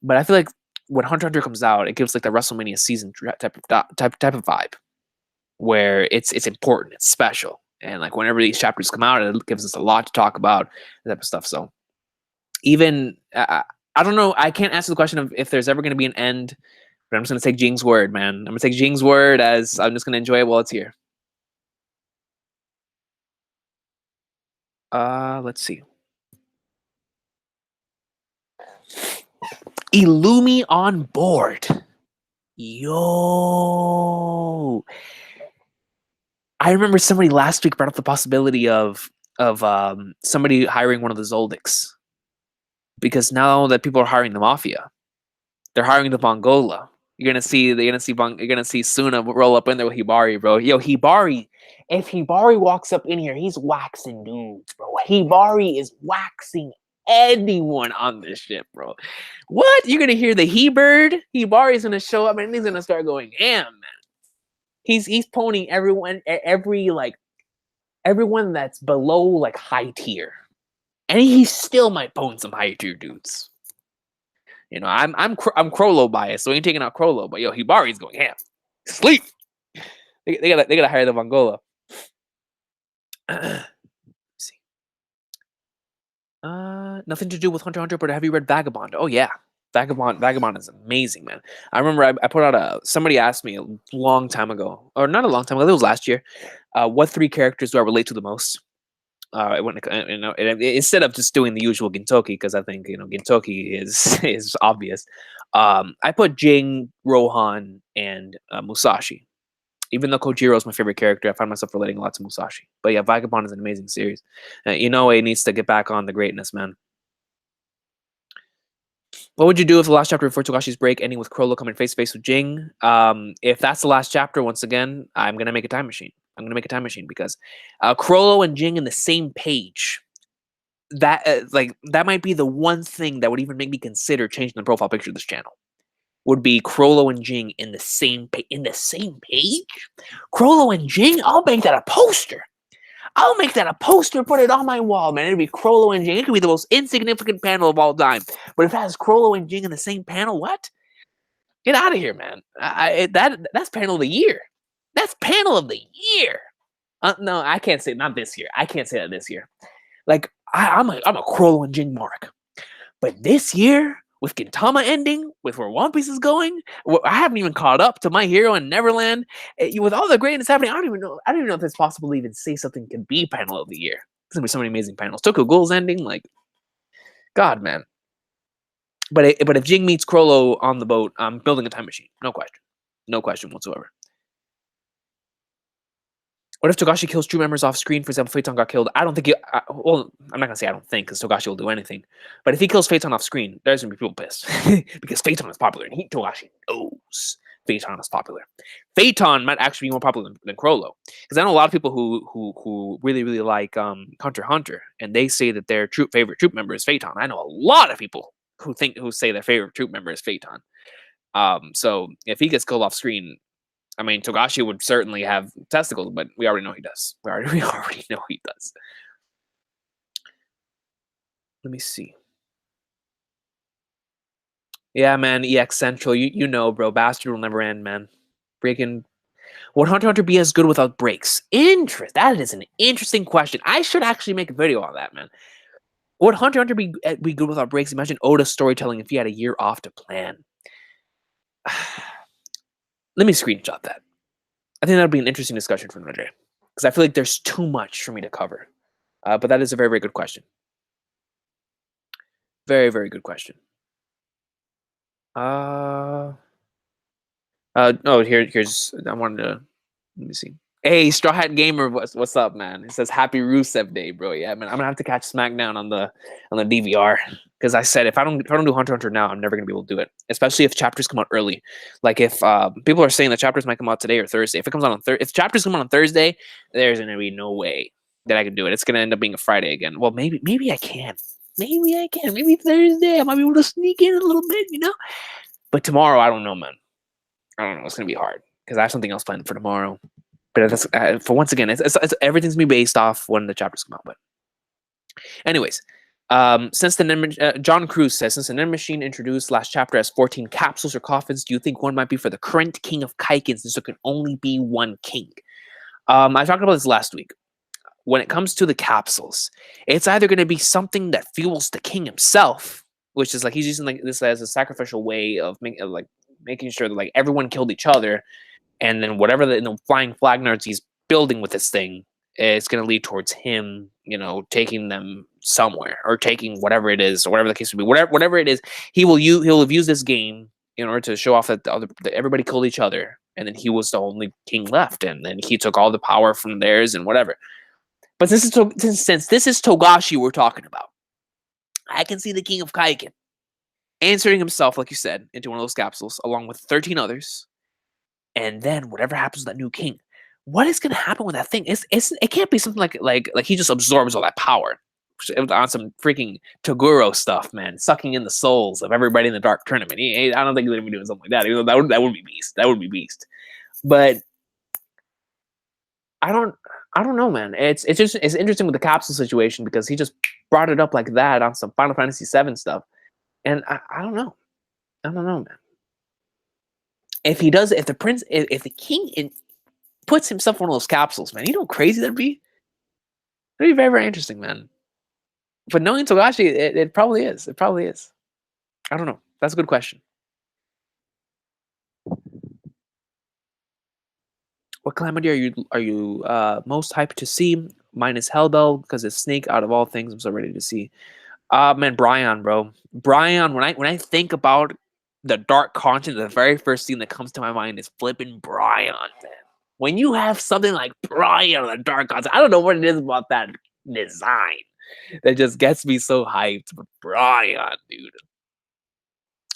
But I feel like when Hunter x Hunter comes out, it gives like the WrestleMania season type of vibe, where it's important, it's special. And like, whenever these chapters come out, it gives us a lot to talk about, that type of stuff. So even I don't know. I can't answer the question of if there's ever going to be an end, but I'm just going to take Jing's word, man. I'm going to take Jing's word as I'm just going to enjoy it while it's here. Let's see. Illumi on board. Yo. I remember somebody last week brought up the possibility of somebody hiring one of the Zodiacs. Because now that people are hiring the Mafia, they're hiring the Mongola. You're gonna see Suna roll up in there with Hibari, bro. Yo, Hibari, if Hibari walks up in here, he's waxing dudes, bro. Hibari is waxing anyone on this ship, bro. What? You're gonna hear the He-Bird? Hibari's gonna show up and he's gonna start going ham, man. He's ponying everyone everyone that's below like high tier. And he still might pwn some high tier dudes. You know, I'm Chrollo biased, so he ain't taking out Chrollo, but yo, Hibari's going ham. Sleep. They gotta hire the Mongola. Let's see. Nothing to do with Hunter x Hunter, but have you read Vagabond? Oh yeah. Vagabond is amazing, man. I remember I put out somebody asked me a long time ago, or not a long time ago, it was last year, what 3 characters do I relate to the most? Instead of just doing the usual Gintoki, because I think Gintoki is obvious. I put Ging, Rohan, and Musashi. Even though Kojiro is my favorite character, I find myself relating a lot to Musashi. But yeah, Vagabond is an amazing series. Inoue needs to get back on the greatness, man. What would you do if the last chapter before Togashi's break ending with Chrollo coming face to face with Ging? If that's the last chapter, once again, I'm gonna make a time machine. I'm gonna make a time machine because Chrollo and Ging in the same page. That that might be the one thing that would even make me consider changing the profile picture of this channel. Would be Chrollo and Ging in the same page. Chrollo and Ging, I'll make that a poster. I'll make that a poster, put it on my wall, man. It'd be Chrollo and Ging. It could be the most insignificant panel of all time. But if it has Chrollo and Ging in the same panel, what? Get out of here, man. That's panel of the year. That's panel of the year. No, I can't say not this year. I can't say that this year. Like I'm a Chrollo and Ging mark. But this year, with Gintama ending, with where One Piece is going, I haven't even caught up to My Hero and Neverland. With all the greatness happening, I don't even know if it's possible to even say something could be panel of the year. There's gonna be so many amazing panels. Tokyo Ghoul's ending, like, God, man. But if Ging meets Chrollo on the boat, I'm building a time machine. No question whatsoever. What if Togashi kills Troupe members off screen? For example, Phaeton got killed. I don't think well, I'm not gonna say I don't think, because Togashi will do anything. But if he kills Phaeton off screen, there's gonna be people pissed because Phaeton is popular, and Togashi knows Phaeton is popular. Phaeton might actually be more popular than Chrollo, because I know a lot of people who really like Hunter x Hunter, and they say that their favorite Troupe member is Phaeton. I know a lot of people who say their favorite Troupe member is Phaeton. So if he gets killed off screen, I mean, Togashi would certainly have testicles, but we already know he does. We already know he does. Let me see. Yeah, man, EX Central, you know, bro. Bastard will never end, man. Breaking. Would Hunter x Hunter be as good without breaks? That is an interesting question. I should actually make a video on that, man. Would Hunter x Hunter be good without breaks? Imagine Oda's storytelling if he had a year off to plan. Let me screenshot that. I think that would be an interesting discussion for another day, because I feel like there's too much for me to cover. But that is a very, very good question. Very, very good question. Oh, here's I wanted to let me see. Hey, Straw Hat Gamer, what's up, man? It says Happy Rusev Day, bro. Yeah, man, I'm gonna have to catch SmackDown on the DVR, because I said if I don't do Hunter x Hunter now, I'm never gonna be able to do it. Especially if chapters come out early. Like if people are saying the chapters might come out today or Thursday. If it comes out on if chapters come out on Thursday, there's gonna be no way that I can do it. It's gonna end up being a Friday again. Well, maybe I can. Maybe Thursday I might be able to sneak in a little bit, you know. But tomorrow, I don't know, man. I don't know. It's gonna be hard because I have something else planned for tomorrow. But that's, for once again, it's everything's gonna be based off when the chapters come out. But, anyways, since the John Cruz says, since the Nen Machine introduced last chapter as 14 capsules or coffins, do you think one might be for the current king of Kaiken, since there can only be one king? I talked about this last week. When it comes to the capsules, it's either going to be something that fuels the king himself, which is like he's using like this as a sacrificial way of making sure that like everyone killed each other, and then whatever the flying flag nerds he's building with this thing is going to lead towards him, taking them somewhere or taking whatever it is or whatever the case would be. Whatever it is, he'll have used this game in order to show off that that everybody killed each other, and then he was the only king left, and then he took all the power from theirs and whatever. But since this is Togashi we're talking about, I can see the King of Kaiken inserting himself, like you said, into one of those capsules along with 13 others. And then whatever happens to that new king, what is going to happen with that thing? It can't be something like he just absorbs all that power on some freaking Toguro stuff, man, sucking in the souls of everybody in the Dark Tournament. I don't think he's going to be doing something like that. Even though that would be beast. That would be beast. But I don't know, man. It's interesting with the capsule situation because he just brought it up like that on some Final Fantasy VII stuff, and I don't know. I don't know, man. If the king puts himself in one of those capsules, man, you know how crazy that'd be? That'd be very, very interesting, man. But knowing Togashi, it probably is. It probably is. I don't know. That's a good question. What calamity are you most hyped to see? Mine is Hellbell because it's Snake out of all things. I'm so ready to see. Man, Bryan, bro. Bryan, when I think about the dark content, the very first thing that comes to my mind is flipping Bryan, man. When you have something like Bryan on the dark content, I don't know what it is about that design that just gets me so hyped. But Bryan, dude.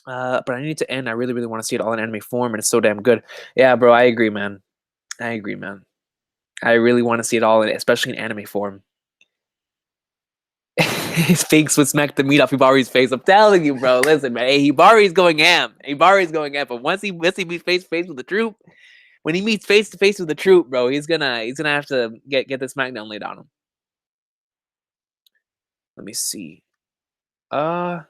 But I need to end. I really, really want to see it all in anime form, and it's so damn good. Yeah, bro, I agree, man. I agree, man. I really want to see it all, especially in anime form. His face would smack the meat off Hibari's face. I'm telling you, bro. Listen, man. Hey, Hibari's going ham. Hibari's going ham. But once he meets face to face with the Troupe, when he meets face to face with the Troupe, bro, he's gonna have to get the smackdown laid on him. Let me see. Yo,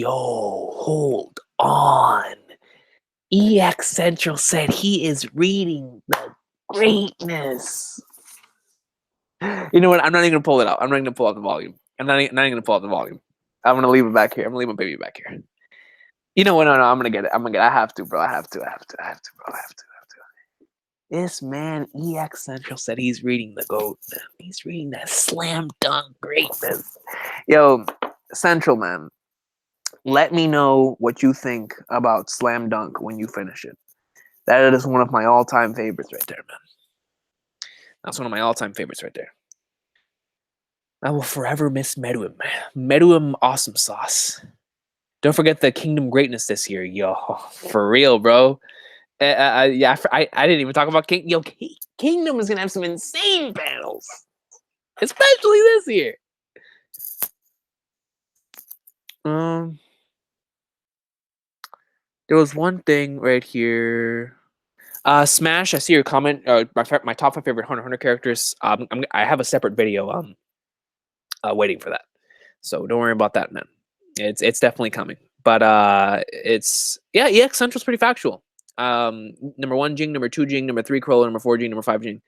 hold on. EX Central said he is reading the greatness. You know what? I'm not even gonna pull it out. I'm not even gonna pull out the volume. I'm not even gonna pull out the volume. I'm gonna leave it back here. I'm gonna leave my baby back here. You know what? No, I'm gonna get it. I have to, bro. I have to, bro. I have to. This man, EX Central, said he's reading the GOAT. Man. He's reading that slam dunk greatness. Yo, Central, man. Let me know what you think about Slam Dunk when you finish it. That is one of my all-time favorites right there, man. That's one of my all-time favorites right there. I will forever miss Meruem. Meruem awesome sauce. Don't forget the Kingdom greatness this year, yo. For real, bro. Yeah, I didn't even talk about King. Yo, Kingdom is gonna have some insane battles, especially this year. There was one thing right here. Smash, I see your comment. My top 5 favorite Hunter x Hunter characters. I have a separate video waiting for that, so don't worry about that, man. It's definitely coming. But EX Central's pretty factual. Number 1 Ging, number 2 Ging, number 3 Chrollo, number 4 Ging, number 5 Ging.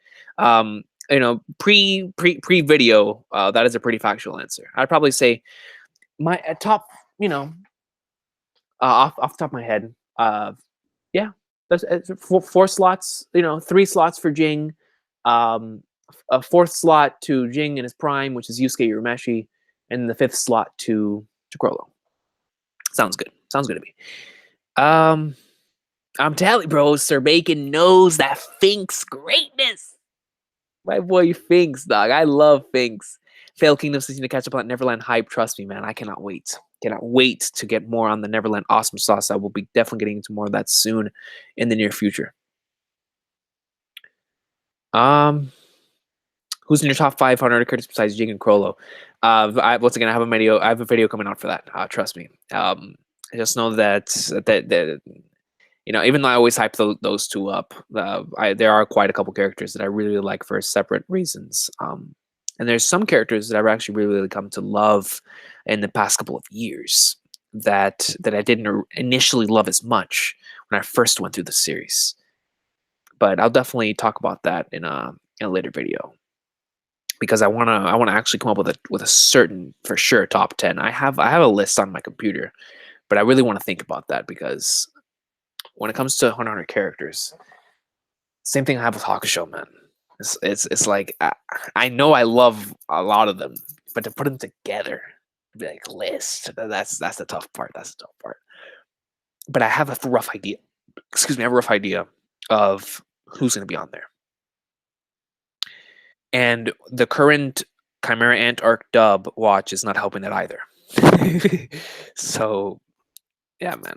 Pre video, that is a pretty factual answer. I'd probably say my top, off the top of my head, yeah, that's 4 slots. 3 slots for Ging, a 4th slot to Ging in his prime, which is Yusuke Urameshi, and the 5th slot to Chrollo. Sounds good. Sounds good to me. I'm telling you, bro, Sir Bacon knows that Finks greatness. My boy Finks, dog. I love Finks. Failed Kingdom 16 to catch up on that Neverland hype. Trust me, man. I cannot wait. Cannot wait to get more on the Neverland awesome sauce. I will be definitely getting into more of that soon in the near future. Who's in your top 500 characters besides Ging and Chrollo? Once again, I have a video coming out for that. Trust me. I just know that even though I always hype those two up, there are quite a couple characters that I really like for separate reasons. And there's some characters that I've actually really come to love in the past couple of years that I didn't initially love as much when I first went through the series. But I'll definitely talk about that in a later video. because I wanna actually come up with a certain for sure top 10. I have a list on my computer, but I really want to think about that because when it comes to Hunter x Hunter characters, same thing I have with Hakusho, man. It's like I know I love a lot of them, but to put them together, be like list, that's the tough part. That's the tough part. But I have a rough idea. Excuse me, I have a rough idea of who's going to be on there. And the current Chimera Ant arc dub watch is not helping it either. So yeah, man.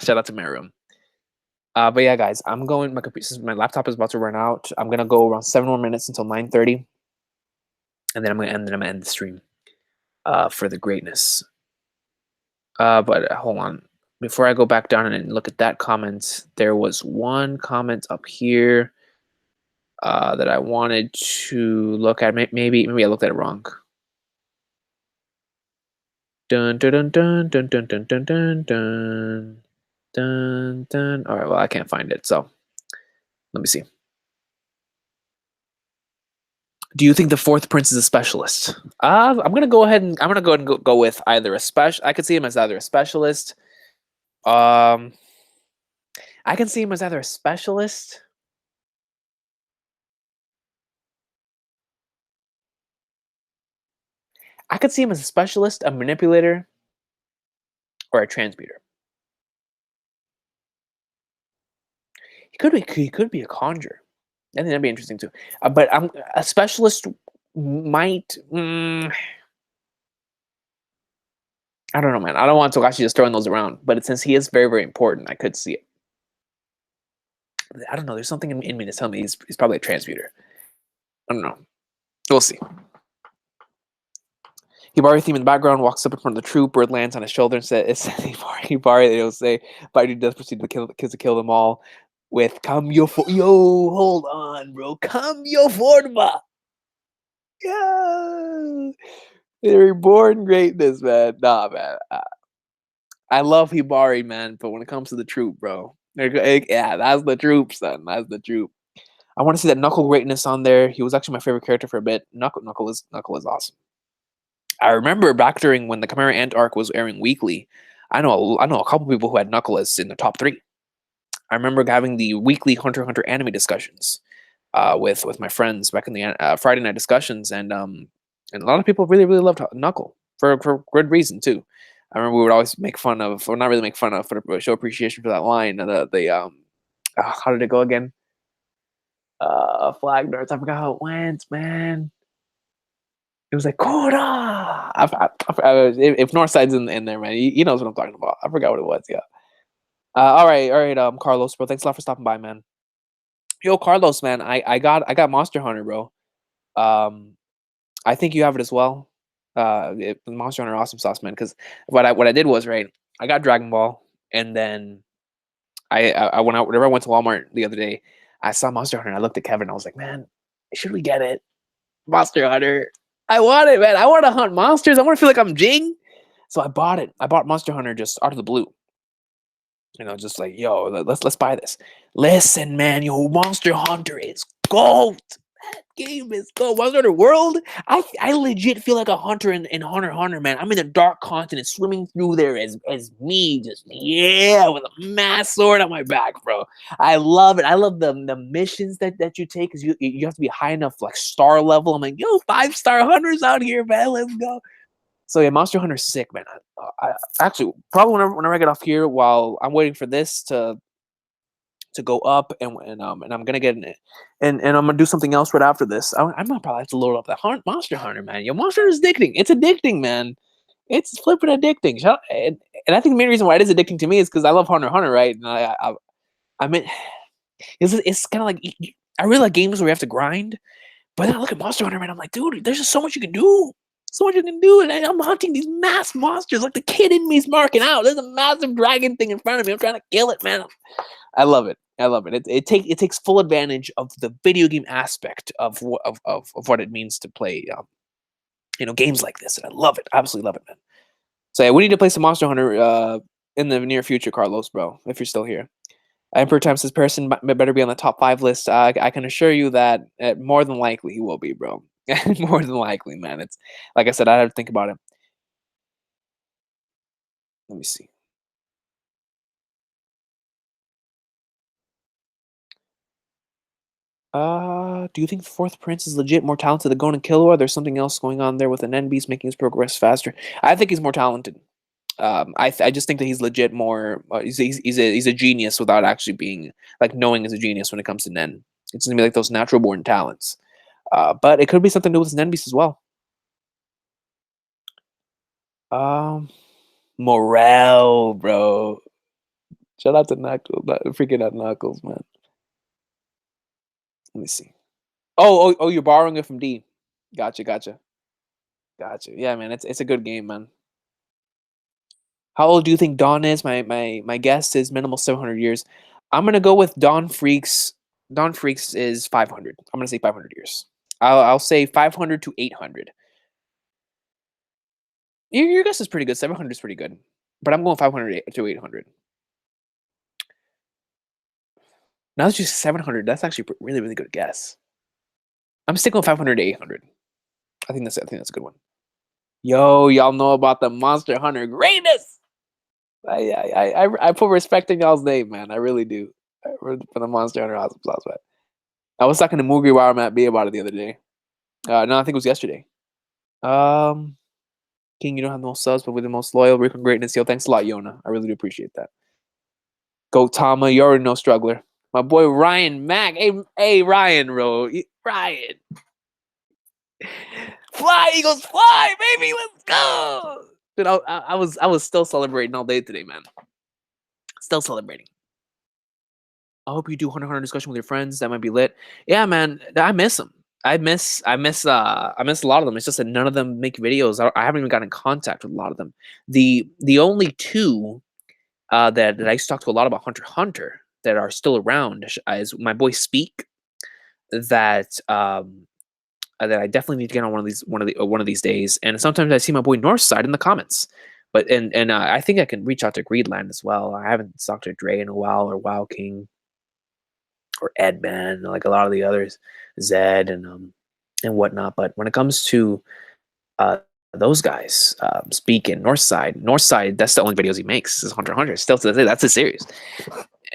Shout out to Marayam. But yeah, guys, I'm going. My computer, since my laptop is about to run out, I'm gonna go around 7 more minutes until 9:30, and then I'm gonna end the stream. For the greatness. But hold on. Before I go back down and look at that comment, there was one comment up here that I wanted to look at. Maybe I looked at it wrong. Dun dun dun dun dun dun dun dun dun dun dun dun. All right, well I can't find it, so let me see. Do you think the fourth prince is a specialist? I'm gonna go ahead and go with either a special. I could see him as either a specialist. I can see him as either a specialist. I could see him as a specialist, a manipulator, or a transmuter. He could be a conjurer. I think that'd be interesting too. But a specialist might. I don't know, man. I don't want Togashi just throwing those around, but since he is very, very important, I could see it. I don't know. There's something in me to tell me he's probably a transmuter. I don't know. We'll see. Hibari theme in the background walks up in front of the troop where it lands on his shoulder and says, Hibari, they'll say, Baidu does proceed to kill them all with Cambio Yo, hold on, bro. Cambio Forma. Yeah. They're reborn greatness, man. Nah, man. I love Hibari, man, but when it comes to the troop, bro, yeah, that's the troop, son. That's the troop. I want to see that Knuckle greatness on there. He was actually my favorite character for a bit. Knuckle is awesome. I remember back during when the Chimera Ant arc was airing weekly, I know a couple people who had Knuckle as in the top 3. I remember having the weekly Hunter x Hunter anime discussions with my friends back in the Friday night discussions, and a lot of people really loved Knuckle for good reason too. I remember we would always make fun of, or not really make fun of, but show appreciation for that line. How did it go again? Flag darts. I forgot how it went, man. It was like Koda. If Northside's in there, man, he knows what I'm talking about. I forgot what it was. Yeah. All right. Carlos, bro, thanks a lot for stopping by, man. Yo, Carlos, man, I got Monster Hunter, bro. I think you have it as well. Monster Hunter Awesome Sauce, man. Because what I did was, right, I got Dragon Ball, and then I went out. Whenever I went to Walmart the other day, I saw Monster Hunter, and I looked at Kevin, and I was like, man, should we get it? Monster Hunter. I want it, man. I want to hunt monsters. I want to feel like I'm Ging. So I bought it. I bought Monster Hunter just out of the blue. You know, just like, yo, let's buy this. Listen, man, yo, Monster Hunter is gold. That game is gold. Monster Hunter World, I legit feel like a hunter in Hunter x Hunter, man. I'm in the dark continent, swimming through there as me, just with a mass sword on my back, bro. I love it. I love the missions that you take because you have to be high enough, like star level. I'm like, yo, 5-star hunters out here, man. Let's go. So yeah, Monster Hunter's sick, man. I actually probably whenever I get off here, while I'm waiting for this to go up, and I'm gonna get in it, and I'm gonna do something else right after this. I'm gonna probably have to load up that Monster Hunter, man. Yo, Monster Hunter is addicting. It's addicting, man. It's flipping addicting. And I think the main reason why it is addicting to me is because I love Hunter x Hunter, right? And I mean, it's kind of like I really like games where you have to grind, but then I look at Monster Hunter, man. I'm like, dude, there's just so much you can do. So much you can do, and I'm hunting these mass monsters. Like the kid in me is marking out. There's a massive dragon thing in front of me. I'm trying to kill it, man. I love it. I love it. It takes full advantage of the video game aspect of what it means to play, games like this. And I love it. I absolutely love it, man. So yeah, we need to play some Monster Hunter in the near future, Carlos, bro. If you're still here. Emperor Time says Pariston better be on the top 5 list. I can assure you that more than likely he will be, bro. More than likely, man. It's like I said, I have to think about it. Let me see. Do you think the fourth prince is legit more talented than Gon and Killua? There's something else going on there with the Nen Beast making his progress faster. I think he's more talented. I just think that he's legit more. He's a genius without actually being like knowing he's a genius when it comes to Nen. It's gonna be like those natural born talents. But it could be something to do with his Nen Beast as well. Um, Morel, bro. Shout out to Knuckles, freaking out Knuckles, man. Let me see. Oh, you're borrowing it from D. Gotcha. Yeah, man, it's a good game, man. How old do you think Dawn is? My guess is minimal 700 years. I'm gonna go with Dawn Freecss. Dawn Freecss is 500. I'm gonna say 500 years. I'll say 500 to 800. Your guess is pretty good. 700 is pretty good, but I'm going 500 to 800. Now it's just 700. That's actually a really good guess. I'm sticking with 500 to 800. I think that's a good one. Yo, y'all know about the Monster Hunter greatness. I put respect in y'all's name, man. I really do. For the Monster Hunter awesome sauce, man. I was talking to Mugiwara Matt B about it the other day. No, I think it was yesterday. Um, King, you don't have the most subs, but with the most loyal, Rick greatness. Yo, thanks a lot, Yona. I really do appreciate that. Go Tama, you already know struggler. My boy Ryan Mack. Hey, Ryan, bro. Ryan. Fly, Eagles, fly, baby, let's go. Dude, I was still celebrating all day today, man. Still celebrating. I hope you do Hunter discussion with your friends. That might be lit. Yeah, man. I miss them. I miss a lot of them. It's just that none of them make videos. I haven't even gotten in contact with a lot of them. The only two that I used to talk to a lot about Hunter that are still around is my boy Speak. That I definitely need to get on one of these days. And sometimes I see my boy Northside in the comments. But I think I can reach out to Greedland as well. I haven't talked to Dre in a while, or Wow King, or Edman, like a lot of the others, Zed and whatnot. But when it comes to uh, those guys, speaking Northside, that's the only videos he makes is Hunter x Hunter. Still to this day, that's his series,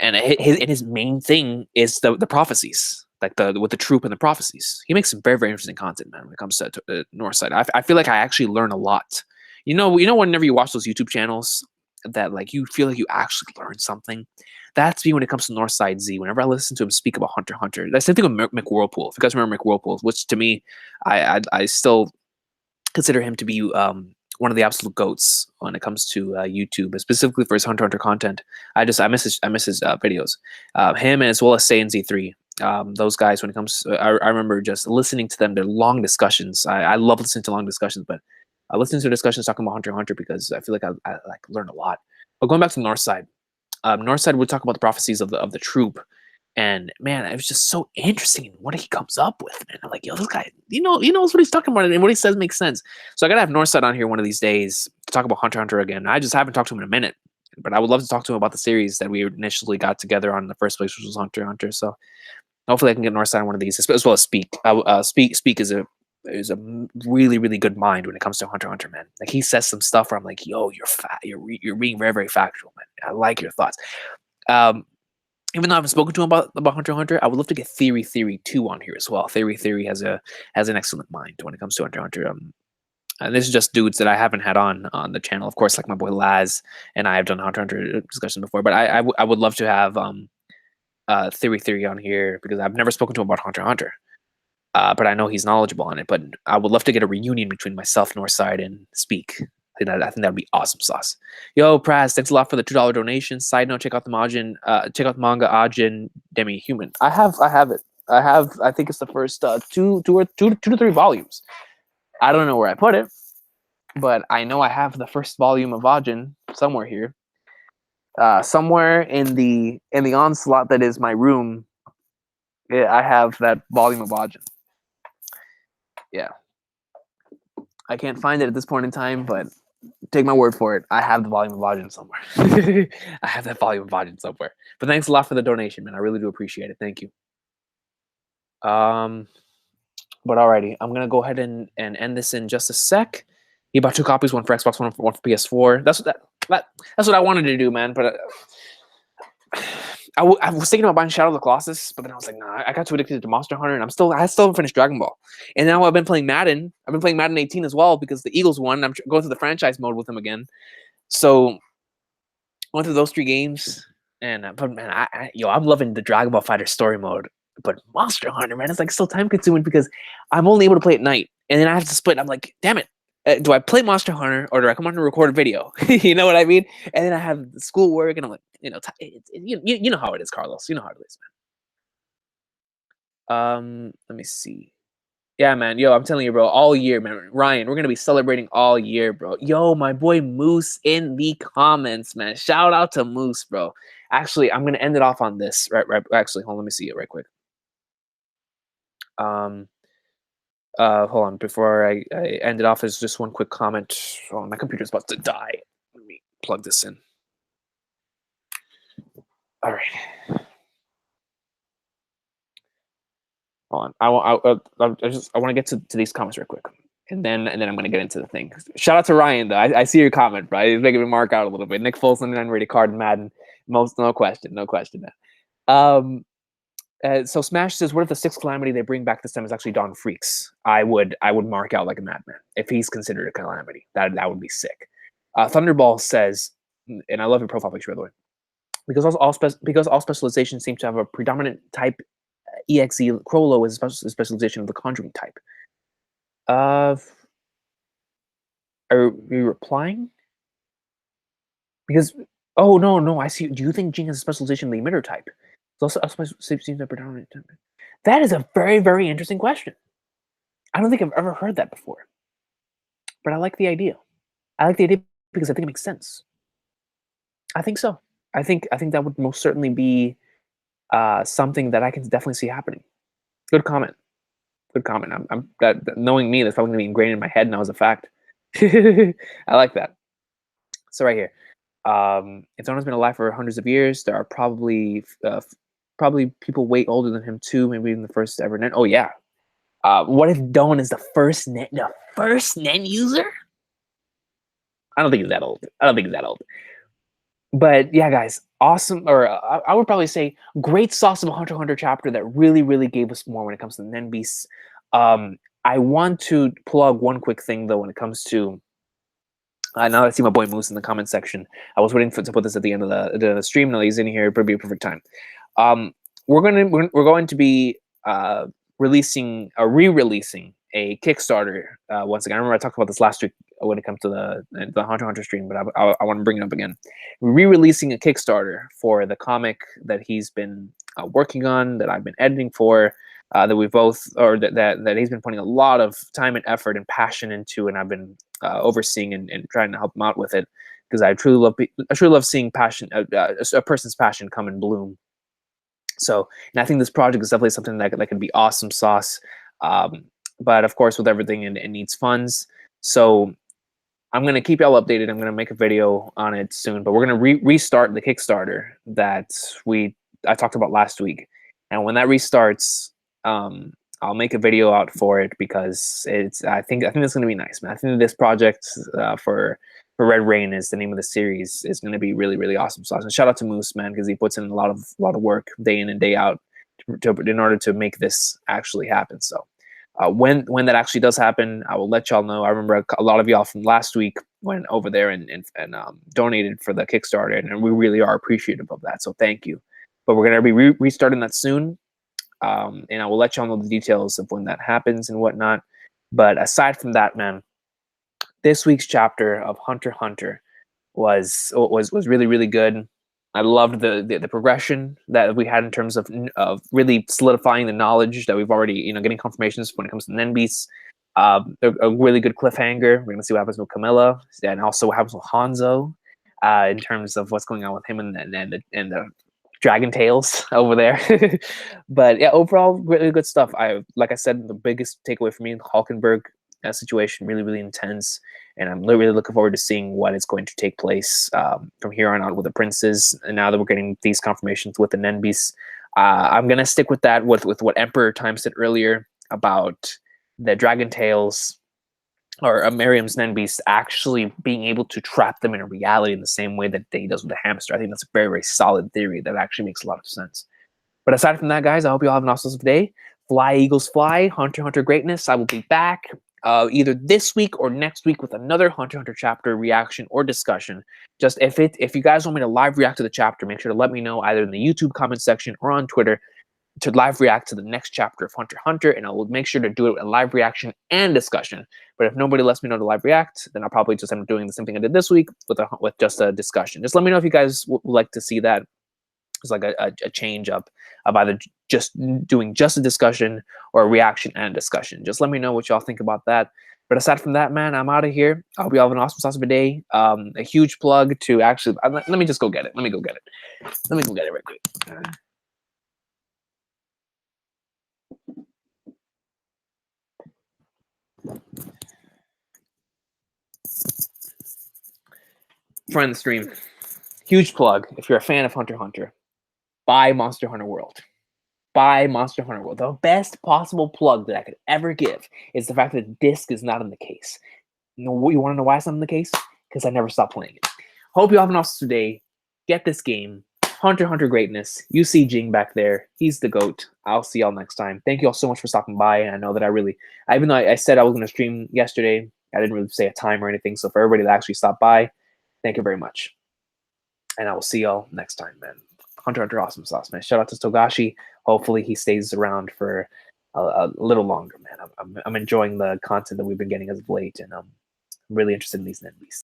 and his main thing is the prophecies, like with the Troupe and the prophecies. He makes some very interesting content, man. When it comes to Northside, I feel like I actually learn a lot. You know, whenever you watch those YouTube channels that like you feel like you actually learn something. That's me when it comes to Northside Z. Whenever I listen to him speak about Hunter x Hunter, that's the same thing with McWhirlpool. If you guys remember McWhirlpool, which to me, I still consider him to be one of the absolute goats when it comes to YouTube, specifically for his Hunter x Hunter content. I miss his videos. Him and as well as Saiyan Z3. Those guys, when it comes, I remember just listening to them. Their long discussions. I love listening to long discussions, but I listen to discussions talking about Hunter x Hunter because I feel like I like learn a lot. But going back to Northside, Northside would talk about the prophecies of the Troupe, and man, it was just so interesting in what he comes up with. Man, I'm like, yo, this guy, he knows what he's talking about, and what he says makes sense. So I gotta have Northside on here one of these days to talk about Hunter x Hunter again. I just haven't talked to him in a minute, but I would love to talk to him about the series that we initially got together on in the first place, which was Hunter x Hunter. So hopefully I can get Northside on one of these, as well as Speak. Speak is a really good mind when it comes to Hunter x Hunter, man. Like he says some stuff where I'm like, yo, you're being very factual, man. I like your thoughts. Even though I haven't spoken to him about Hunter x Hunter, I would love to get Theory 2 on here as well. Theory has an excellent mind when it comes to Hunter x Hunter. And this is just dudes that I haven't had on the channel. Of course, like my boy Laz and I have done Hunter x Hunter discussion before, but I would love to have Theory on here because I've never spoken to him about Hunter x Hunter. But I know he's knowledgeable on it. But I would love to get a reunion between myself, Northside, and Speak. I think that'd be awesome sauce. Yo, Praz, thanks a lot for the $2 donation. Side note, check out the manga Ajin Demi Human. I have it. I think it's the first two to three volumes. I don't know where I put it, but I know I have the first volume of Ajin somewhere here. Somewhere in the onslaught that is my room, I have that volume of Ajin. Yeah. I can't find it at this point in time, but take my word for it. I have the volume of Vagabond somewhere. I have that volume of Vagabond somewhere. But thanks a lot for the donation, man. I really do appreciate it. Thank you. But alrighty, I'm gonna go ahead and end this in just a sec. He bought 2 copies, one for Xbox, one for PS4. That's what I wanted to do, man. But I was thinking about buying Shadow of the Colossus, but then I was like, nah, I got too addicted to Monster Hunter, and I still haven't finished Dragon Ball. And now I've been playing Madden. I've been playing Madden 18 as well because the Eagles won. I'm going through the franchise mode with them again. So went through those 3 games, and but man, I'm loving the Dragon Ball Fighter story mode. But Monster Hunter, man, it's like so time consuming because I'm only able to play at night, and then I have to split. I'm like, damn it. Do I play Monster Hunter or do I come on and record a video? You know what I mean? And then I have schoolwork, and I'm like, you know how it is, Carlos. You know how it is, man. Let me see. Yeah, man. Yo, I'm telling you, bro, all year, man. Ryan, we're gonna be celebrating all year, bro. Yo, my boy Moose in the comments, man. Shout out to Moose, bro. Actually, I'm gonna end it off on this. Right. Actually, hold on, let me see it right quick. Hold on. Before I end it off, there's just one quick comment. Oh, my computer's about to die. Let me plug this in. All right. Hold on. I want to get to these comments real quick, and then I'm going to get into the thing. Shout out to Ryan though. I see your comment, right? He's making me mark out a little bit. Nick Foles and unrated card in Madden. No question. So Smash says, what if the 6th calamity they bring back this time is actually Don Freecss? I would mark out like a madman if he's considered a calamity. That would be sick. Thunderball says, and I love your profile picture by the way, because all specializations seem to have a predominant type. EXE Chrollo is a specialization of the conjuring type. Are you replying? Because no, I see. Do you think Ging has a specialization in the emitter type? It's also a specialization of predominant type. That is a very, very interesting question. I don't think I've ever heard that before, but I like the idea. I like the idea because I think it makes sense. I think so. I think that would most certainly be something that I can definitely see happening. Good comment. I'm that knowing me, that's probably gonna be ingrained in my head now as a fact. I like that. So right here, if someone's been alive for hundreds of years, there are probably people way older than him too. Maybe even the first ever Nen. Oh yeah. What if Don is the first Nen user? I don't think he's that old. But yeah, guys, awesome. Or I would probably say great sauce of a Hunter x Hunter chapter that really, really gave us more when it comes to the Nen Beasts. I want to plug one quick thing though when it comes to. Now that I see my boy Moose in the comment section, I was waiting to put this at the end of the stream. Now he's in here. It'd be a perfect time. We're going to be re-releasing a Kickstarter once again. I remember I talked about this last week when it comes to the Hunter x Hunter stream, but I want to bring it up again. We're re-releasing a Kickstarter for the comic that he's been working on, that I've been editing for, that we both, or that he's been putting a lot of time and effort and passion into, and I've been overseeing and trying to help him out with it because I truly love seeing passion, a person's passion come and bloom. So, and I think this project is definitely something that could be awesome sauce. But of course, with everything, it needs funds. So I'm going to keep y'all updated. I'm going to make a video on it soon, but we're going to restart the Kickstarter that I talked about last week. And when that restarts, I'll make a video out for it because I think it's going to be nice, man. I think this project for Red Rain is the name of the series is going to be really, really awesome. So shout out to Moose, man, because he puts in a lot of work day in and day out in order to make this actually happen. So when that actually does happen, I will let y'all know. I remember a lot of y'all from last week went over there and donated for the Kickstarter, and we really are appreciative of that. So thank you. But we're going to be restarting that soon. And I will let y'all know the details of when that happens and whatnot. But aside from that, man, this week's chapter of Hunter x Hunter was really, really good. I loved the progression that we had in terms of really solidifying the knowledge that we've already, getting confirmations when it comes to Nen Beasts. A really good cliffhanger. We're gonna see what happens with Camilla, and also what happens with Hanzo, in terms of what's going on with him and the Dragon Tales over there. But yeah, overall, really good stuff. Like I said, the biggest takeaway for me, the lkenberg situation, really, really intense. And I'm really looking forward to seeing what is going to take place from here on out with the princes. And now that we're getting these confirmations with the Nen Beasts, I'm going to stick with that, with what Emperor Time said earlier about the Dragon Tales or Marayam's Nen Beast actually being able to trap them in a reality in the same way that he does with the hamster. I think that's a very, very solid theory that actually makes a lot of sense. But aside from that, guys, I hope you all have an awesome day. Fly, Eagles, fly. Hunter, Hunter greatness. I will be back either this week or next week with another Hunter, Hunter chapter reaction or discussion. Just if you guys want me to live react to the chapter, make sure to let me know either in the YouTube comment section or on Twitter to live react to the next chapter of Hunter x Hunter, and I will make sure to do it with a live reaction and discussion. But if nobody lets me know to live react, then I'll probably just end up doing the same thing I did this week with just a discussion. Just let me know if you guys would like to see that. It's like a change up of either just doing just a discussion or a reaction and a discussion. Just let me know what y'all think about that. But aside from that, man, I'm out of here. I hope you all have an awesome day. A huge plug to actually, let me just go get it. Let me go get it. Let me go get it right quick. Friend the stream. Huge plug. If you're a fan of Hunter x Hunter, buy Monster Hunter World. Buy Monster Hunter World. The best possible plug that I could ever give is the fact that disc is not in the case. You want to know why it's not in the case? Because I never stopped playing it. Hope you all have an awesome day. Get this game. Hunter x Hunter greatness. You see Ging back there. He's the GOAT. I'll see y'all next time. Thank you all so much for stopping by. And I know that even though I said I was going to stream yesterday, I didn't really say a time or anything. So for everybody that actually stopped by, thank you very much. And I will see y'all next time, man. Hunter x Hunter awesome sauce, man. Shout out to Togashi. Hopefully he stays around for a little longer, man. I'm enjoying the content that we've been getting as of late, and I'm really interested in these Nen Beasts.